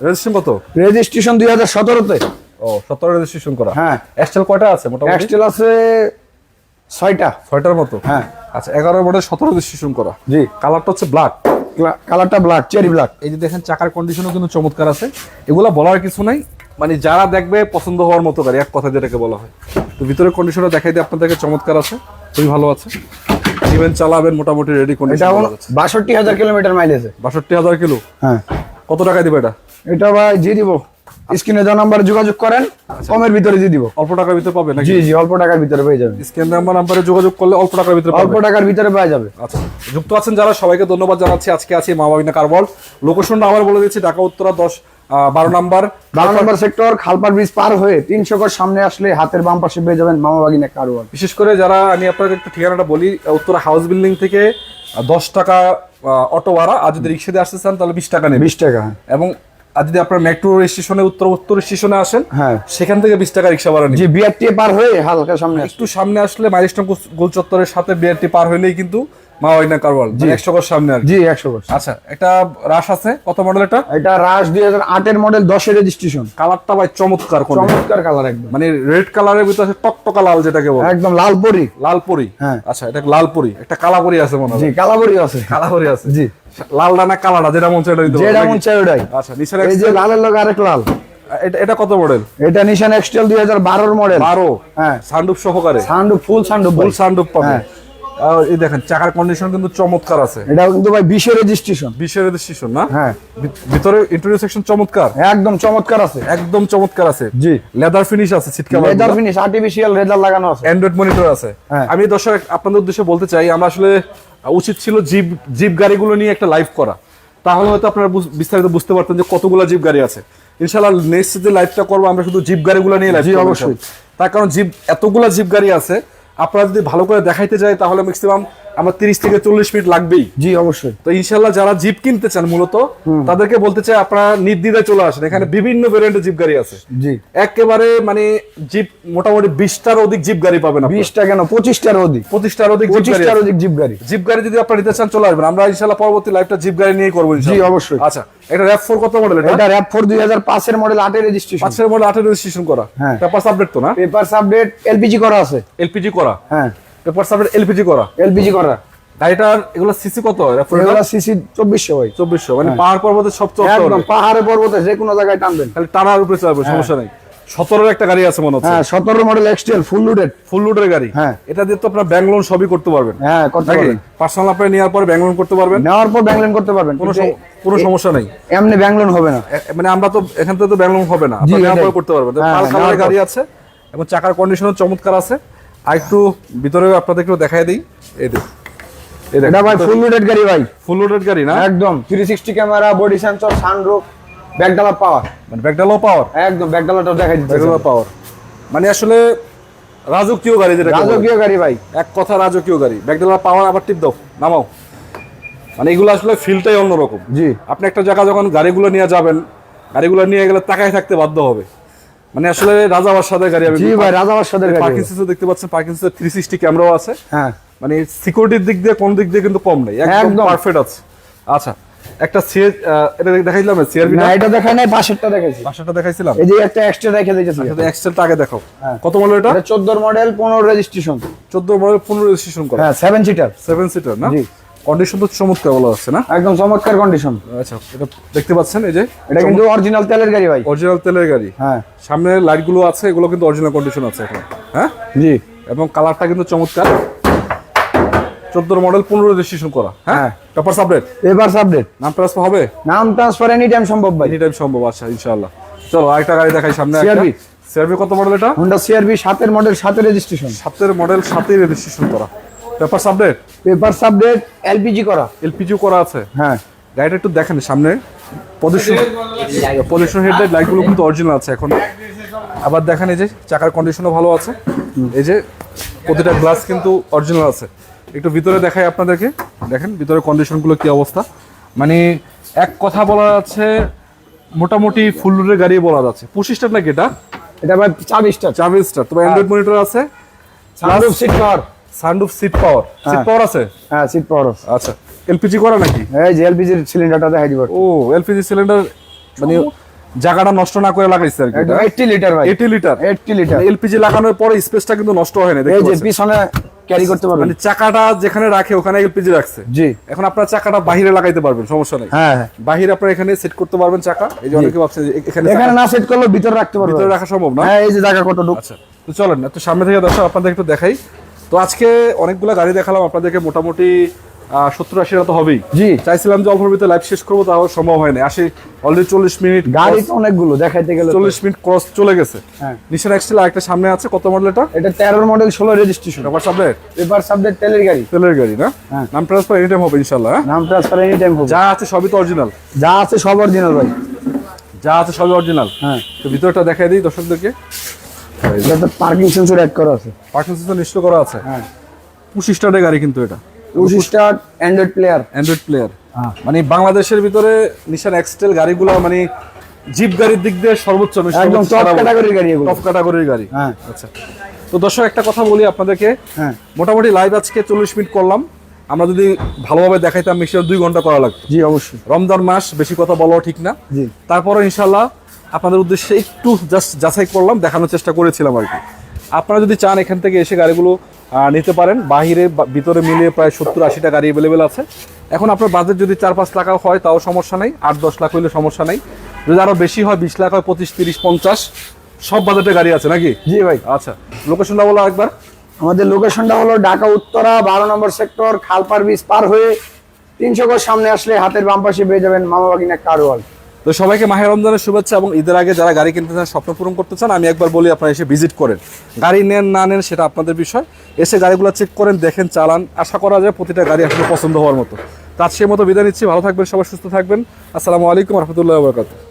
রেজিস্ট্রেশন কত? রেজিস্ট্রেশন 2017 তে। ও, 17 রেজিস্ট্রেশন করা। হ্যাঁ। এক্সটেল কয়টা আছে মোটামুটি? এক্সেল আছে 6টা। 6টার মতো। হ্যাঁ। আচ্ছা, 11 মডেল, 17 রেজিস্ট্রেশন করা। জি। কালারটা হচ্ছে ব্ল্যাক। কালারটা ব্ল্যাক, চেরি ব্ল্যাক। এই যে দেখেন, চাকার কন্ডিশনও কিন্তু চমৎকার আছে। এগুলা বলার কিছু নাই, মানে যারা দেখবে পছন্দ হওয়ার মতো গাড়ি, এক কথা যেটাকে বলা হয়। তো ভিতরে কন্ডিশনটা দেখাই দিই আপনাদেরকে, চমৎকার আছে, খুবই ভালো আছে। ইভেন চালাবেন মোটামুটি রেডি কন্ডিশন। এটা 62,000 কিলোমিটার মাইলেজে। 62,000 কিলো। হ্যাঁ। কত টাকা দিবে এটা? এটা ভাই দিয়ে দিব, স্ক্রিনে দেওয়া নাম্বারে যোগাযোগ করেন, কমের ভিতরে দিয়ে দিব। অল্প টাকার ভিতরে পাবে নাকি? জি জি, অল্প টাকার ভিতরে পেয়ে যাবেন। স্ক্যান নাম্বারে যোগাযোগ করলে অল্প টাকার ভিতরে অল্প পাবে। টাকার ভিতরে পেয়ে যাবে। আচ্ছা, যুক্ত আছেন যারা সবাইকে ধন্যবাদ জানাচ্ছি। আজকে আছি মা বাবিনা কার ওয়ার্ল্ড। লোকেশনটা আবার বলে দিচ্ছি, ঢাকা উত্তরা 12 নাম্বার 12 নম্বর সেক্টর, খালপাড় ব্রিজ পার হয়ে 300 গজ সামনে আসলে হাতের বাম পাশে পেয়ে যাবেন মামা বাগিনা কার ওয়ার্ল্ড। বিশেষ করে যারা, আমি আপনাদের একটু ঠিকানাটা বলি, উত্তরা হাউস বিল্ডিং থেকে 10 টাকা অটো ভাড়া, আর যদি রিক্সা দিয়ে আসতে চান তাহলে 20 টাকা নেবে। 20 টাকা। এবং আর যদি আপনার মেট্রো স্টেশনে উত্তর স্টেশনে আসেন, হ্যাঁ, সেখান থেকে 20 টাকা রিক্সা ভাড়া নেবে। জি, বিআরটি পার হয়ে হালকা সামনে একটু সামনে আসলে মাইলস্টোন গোল চত্বরের সাথে বিআরটি পার হইলেই কিন্তু মা বাবিনা কার ওয়ার্ল্ড, 100 গজ সামনে আর কি। জি 100 গজ। আচ্ছা, একটা রাশ আছে, কত মডেল এটা? এটা রাশ 2008 এর মডেল, 10 এর রেজিস্ট্রেশন। কালারটা ভাই চমৎকার, চমৎকার কালার একদম, মানে রেড কালারের ভিতরে আছে টকটকা লাল, যেটাকে বলে একদম লাল পরি। লাল পরি। হ্যাঁ। আচ্ছা, এটা লাল পরি, একটা কালা পরি আছে মনে হয়। জি, কালা পরি আছে। কালা পরি আছে। জি, লালটা না কালাটা, যেটা মন চায় ওটা দিতে পারবে যেটা নাকি? মন চায় ওটাই। আচ্ছা, নিচের এই যে লালের লগে আরেক লাল। এটা কত মডেল? এটা নিশান এক্সটেল 2012 এর মডেল। 12। হ্যাঁ, সানরুফ সহকারে। সানরুফ, ফুল সানরুফ, ফুল সানরুফ পাবে। হ্যাঁ। আর এই দেখেন, চাকার কন্ডিশন কিন্তু চমৎকার আছে। এটা কিন্তু ভাই 20 এর রেজিস্ট্রেশন। 20 এর রেজিস্ট্রেশন না? হ্যাঁ। ভিতরে ইন্টেরিয়র সেকশন চমৎকার, একদম চমৎকার আছে। একদম চমৎকার আছে। জি, লেদার ফিনিশ আছে, seat cover, leather finish, artificial leather লাগানো আছে, অ্যান্ড্রয়েড মনিটর আছে। হ্যাঁ। আমি দর্শক আপনাদের উদ্দেশ্যে বলতে চাই, আমরা আসলে উচিত ছিল জিপ গাড়িগুলো নিয়ে একটা লাইভ করা, তাহলে হয়তো আপনারা বিস্তারিত বুঝতে পারতেন যে কতগুলো জিপ গাড়ি আছে। ইনশাআল্লাহ নেক্সট যে লাইভটা করবো আমরা শুধু জিপ গাড়িগুলো নিয়ে লাইভ। জি, অবশ্যই। তার কারণ এতগুলা জিপ গাড়ি আছে, আপনারা যদি ভালো করে দেখাইতে যাই তাহলে ম্যাক্সিমাম আমার 30 থেকে 40 মিনিট লাগবেই। জি অবশ্যই। তো ইনশাল্লাহ যারা জিপ কিনতে চান মূলত তাদেরকে বলতে চাই আপনারা নির্দ্বিধায় চলে আসেন, এখানে বিভিন্ন ভেরিয়েন্টের জিপ গাড়ি আছে। জি একেবারে মানে জিপ মোটামুটি 20টার অধিক জিপ গাড়ি পাবেন। 20টা কেন 25টার অধিক, 25টার অধিক জিপ গাড়ি 25টার অধিক জিপ গাড়ি। জিপ গাড়ি যদি আপনারা নিতে চান চলে আসবেন, আমরা ইনশাল্লাহ পরবর্তী লাইভটা জিপ গাড়ি নিয়ে করবো জি ইনশাল্লাহ। অবশ্যই। আচ্ছা, এটা RAV4 কত মডেল? এটা RAV4 2005 এর মডেল, 8 এর রেজিস্ট্রেশন। 5 এর মডেল, 8 এর রেজিস্ট্রেশন করা। হ্যাঁ। পেপারস আপডেট তো না? পেপারস আপডেট, এলপিজি করা আছে। এলপিজি করা? হ্যাঁ পেপারস আপডেট, এলপিজি করা। এলপিজি করা। গাড়িটার এগুলো সিসি কত? এগুলো সিসি 2400 ভাই। 2400 মানে পাহাড় পর্বতে সব চড়তে একদম হবে। পাহাড়ে পর্বতে যে কোনো জায়গায় টানবেন, খালি টানার উপরে চলবে, সমস্যা নাই। 17 এর একটা গাড়ি আছে মনে হচ্ছে। হ্যাঁ 17 মডেল এক্সটেল ফুল লোডেড। ফুল লোডের গাড়ি। হ্যাঁ। এটা দিয়ে তো আপনারা ব্যাংক লোন সবই করতে পারবেন। হ্যাঁ করতে নাকি? পারবেন। পার্সোনাল আপনি নেওয়ার পরে ব্যাংক লোন করতে পারবেন। নেওয়ার পর ব্যাংক লোন করতে পারবেন, কোনো সমস্যা নেই। এমনি ব্যাংক লোন হবে না। মানে আমরা তো এখান থেকে তো ব্যাংক লোন হবে না, জি, আপনি নেওয়ার এটাই। পরে করতে পারবেন। হ্যাঁ, পাল নেওয়ার কালারের পর। গাড়ি আছে এবং চাকার কন্ডিশনও চমৎকার আছে। আর একটু ভিতরে আপনাদেরকে দেখায় দিই। এই দেখুন, এটা ভাই ফুল লোডেড গাড়ি ভাই, ফুল লোডেড গাড়ি না? একদম 360 ক্যামেরা, বডি সেন্সর, সানরুফ, ব্যাকডালা পাওয়ার। মানে ব্যাকডালো পাওয়ার? একদম ব্যাকডালাটাও দেখাই দিতে। ব্যাকডালো পাওয়ার মানে আসলে রাজকীয় গাড়ি, যেটা রাজকীয় গাড়ি ভাই, এক কথা রাজকীয় গাড়ি। ব্যাকডালা পাওয়ার, আবার টিপ দাও, নামাও। মানে এগুলো আসলে ফিলটাই অন্যরকম। জি। আপনি একটা জায়গা যখন গাড়িগুলো নিয়ে যাবেন, গাড়িগুলো নিয়ে গেলে তাকায় থাকতে বাধ্য হবে। মানে আসলে রাজা বাদশাদের গাড়ি। জি ভাই রাজাবাদশাদের গাড়ি। পার্কিনসন্স দেখতে পাচ্ছেন, পার্কিনসন্স 360 ক্যামেরাও আছে। হ্যাঁ মানে সিকিউরিটির দিক দিয়ে কোন দিক দিয়ে কিন্তু কম নেই, একদম একদম। পারফেক্ট আছে। আচ্ছা, একটা সিএর এটা দেখাইলাম, সিআরবি না এটা দেখাই নাই, পাশেরটা দেখাইছি। পাশেরটা দেখাইছিলাম। এই যে একটা এক্সট্রা রেখে দিয়েছি। এটা এক্সেলটা আগে দেখাও। হ্যাঁ। কত মডেল এটা? এটা 14 মডেল 15 রেজিস্ট্রেশন। 14 মডেল 15 রেজিস্ট্রেশন করা। হ্যাঁ 7 সিটার। 7 সিটার না? জি। কন্ডিশন তো চমৎকার বলা যাচ্ছে না? একদম চমৎকার কন্ডিশন। আচ্ছা, এটা দেখতে পাচ্ছেন, এই যে এটা কিন্তু অরিজিনাল তেলের গাড়ি ভাই। অরিজিনাল তেলের গাড়ি। হ্যাঁ সামনে লাইট গুলো আছে, এগুলো কিন্তু অরিজিনাল কন্ডিশন আছে এখন। হ্যাঁ জি। এবং কালারটা কিন্তু চমৎকার। 14 মডেল 15 রেজিস্ট্রেশন করা। হ্যাঁ, পেপারস আপডেট। Papers update. নাম ট্রান্সফার হবে? নাম ট্রান্সফার এনি টাইম সম্ভব ভাই। এনি টাইম সম্ভব। আচ্ছা ইনশাআল্লাহ। চলো আরেকটা গাড়ি দেখাই সামনে। CRV। সিআরবি কত মডেল এটা? Honda CRV 7 এর মডেল 7 এর রেজিস্ট্রেশন। 7 এর মডেল 7 এর রেজিস্ট্রেশন করা। Papers update. Papers update, LPG করা। এলপিজি করা আছে। হ্যাঁ গাড়িটা একটু দেখেন সামনে, পজিশন হেডলাইট লাইটগুলো কিন্তু অরিজিনাল আছে এখন। আবার দেখেন এই যে চাকার কন্ডিশনও ভালো আছে, এই যে প্রতিটা গ্লাস কিন্তু অরিজিনাল আছে। একটু ভিতরে দেখাই আপনাদেরকে, দেখেন ভিতরে কন্ডিশনগুলো কি অবস্থা। মানে এক কথা বলা যাচ্ছে মোটামুটি ফুল লোডের গাড়ি বলা যাচ্ছে। 25 স্টার নাকি এটা? এটা ভাই 24 স্টার। 24 স্টার। তবে অ্যান্ড্রয়েড মনিটর আছে, sunroof seat power. Sunroof seat power. Seat power আছে? হ্যাঁ সিট পাওয়ার আছে। আচ্ছা, এলপিজি করা নাকি? এই যে এলপিজি এর সিলিন্ডারটা দেখাই দিব। ও এলপিজি সিলিন্ডার, মানে জায়গাটা নষ্ট না করে লাগাইছে আর কি। একদম 80 লিটার ভাই। 80 লিটার। 80 লিটার। এলপিজি লাগানোর পরে স্পেসটা কিন্তু নষ্ট হয় না, এই দেখতে যে পাচ্ছেন। পিছনে ক্যারি করতে পারবেন। মানে চাকাটা যেখানে রাখে ওখানে এলপিজি রাখছে। জি। এখন আপনার চাকাটা বাইরে লাগাইতে পারবেন, সমস্যা নেই। হ্যাঁ হ্যাঁ। বাইরে আপনারা এখানে সেট করতে পারবেন চাকা। এই যে অনেকে ভাবছে যে এখানে এখানে না সেট করলে ভিতরে রাখতে পারবেন। ভিতরে রাখা সম্ভব না। হ্যাঁ এই যে জায়গা কত ঢুক। আচ্ছা, তো চলেন একটু সামনে থেকে দর্শক আপনাদের একটু দেখাই। তো আজকে অনেকগুলো গাড়ি দেখালাম আপনাদেরকে, মোটামুটি 70-80 তো হবেই। জি। চাইছিলাম যে অল্পের ভিতরে লাইভ শেষ করবো, তাও সম্ভব হয় না। অলরেডি 40 মিনিট, গাড়ি তো অনেকগুলো দেখাইতে গেলে 40 মিনিট ক্রস চলে গেছে। হ্যাঁ। নিশান এক্সটেল আরেকটা সামনে আছে। কত মডেল এটা? এটা 13 model 16 registration. Paper update. Papers update তেলের গাড়ি। তেলের গাড়ি না? হ্যাঁ। নাম ট্রান্সফার এনি টাইম হবে ইনশাআল্লাহ। হ্যাঁ, নাম ট্রান্সফার এনি টাইম হবে। যা আছে সবই তো অরিজিনাল। যা আছে সব অরিজিনাল ভাই। যা আছে সবই অরিজিনাল। হ্যাঁ। তো ভিতরটা দেখাই দিই দর্শকদেরকে। এটা পার্কিং সেন্সর অ্যাড করা আছে। পার্কিং সেন্সর নিশ্চয় করা আছে। হ্যাঁ 25 স্টারের গাড়ি কিন্তু এটা। 25 star Android player. Android player. হ্যাঁ। মানে বাংলাদেশের ভিতরে নিশান এক্সটেল গাড়িগুলো মানে জিপ গাড়ির দিক দিয়ে সর্বোচ্চ, একদম টপ ক্যাটাগরির গাড়ি এগুলো। টপ ক্যাটাগরির গাড়ি। হ্যাঁ। আচ্ছা, তো দর্শক একটা কথা বলি আপনাদেরকে। হ্যাঁ মোটামুটি লাইভ আজকে 40 মিনিট করলাম। আমরা যদি ভালোভাবে দেখাইতাম মিক্সচার 2 ঘন্টা করা লাগতো। জি অবশ্যই। রমজান মাস, বেশি কথা বলাও ঠিক না। জি। তারপরে ইনশাল্লাহ আপনাদের উদ্দেশ্যে একটু জাস্ট যাচাই করলাম, দেখানোর চেষ্টা করেছিলাম আর কি। আপনারা যদি চান এখান থেকে এসে গাড়িগুলো নিতে পারেন। বাহিরে ভিতরে মিলিয়ে প্রায় 70-80টা গাড়ি অ্যাভেলেবেল আছে। এখন আপনার বাজেট যদি 4-5 লাখ হয় তাও সমস্যা নেই, 8-10 লাখ হইলে সমস্যা নেই। যদি আরো বেশি হয় 20 লাখ হয়, 25, 30, 50 সব বাজেটে গাড়ি আছে নাকি? জি ভাই। আচ্ছা, লোকেশনটা বলো একবার। আমাদের লোকেশনটা হলো ঢাকা উত্তরা 12 নম্বর সেক্টর, খালপার ব্রিজ পার হয়ে 300 গজ সামনে আসলে হাতের বাম পাশে পেয়ে যাবেন মামা বাগিনা কার ওয়ার্ল্ড। তো সবাইকে মাহে রমজানের শুভেচ্ছা। এবং ঈদের আগে যারা গাড়ি কিনতে চান, স্বপ্ন পূরণ করতে চান, আমি একবার বলি আপনারা এসে ভিজিট করেন। গাড়ি নেন না নেন সেটা আপনাদের বিষয়। এসে গাড়িগুলো চেক করেন, দেখেন, চালান। আশা করা যায় প্রতিটা গাড়ি আসলে পছন্দ হওয়ার মতো। তো আজকের মতো বিদায় নিচ্ছি। ভালো থাকবেন সবাই, সুস্থ থাকবেন। আসসালামু আলাইকুম রহমতুল্লাহ বরকাতুহু।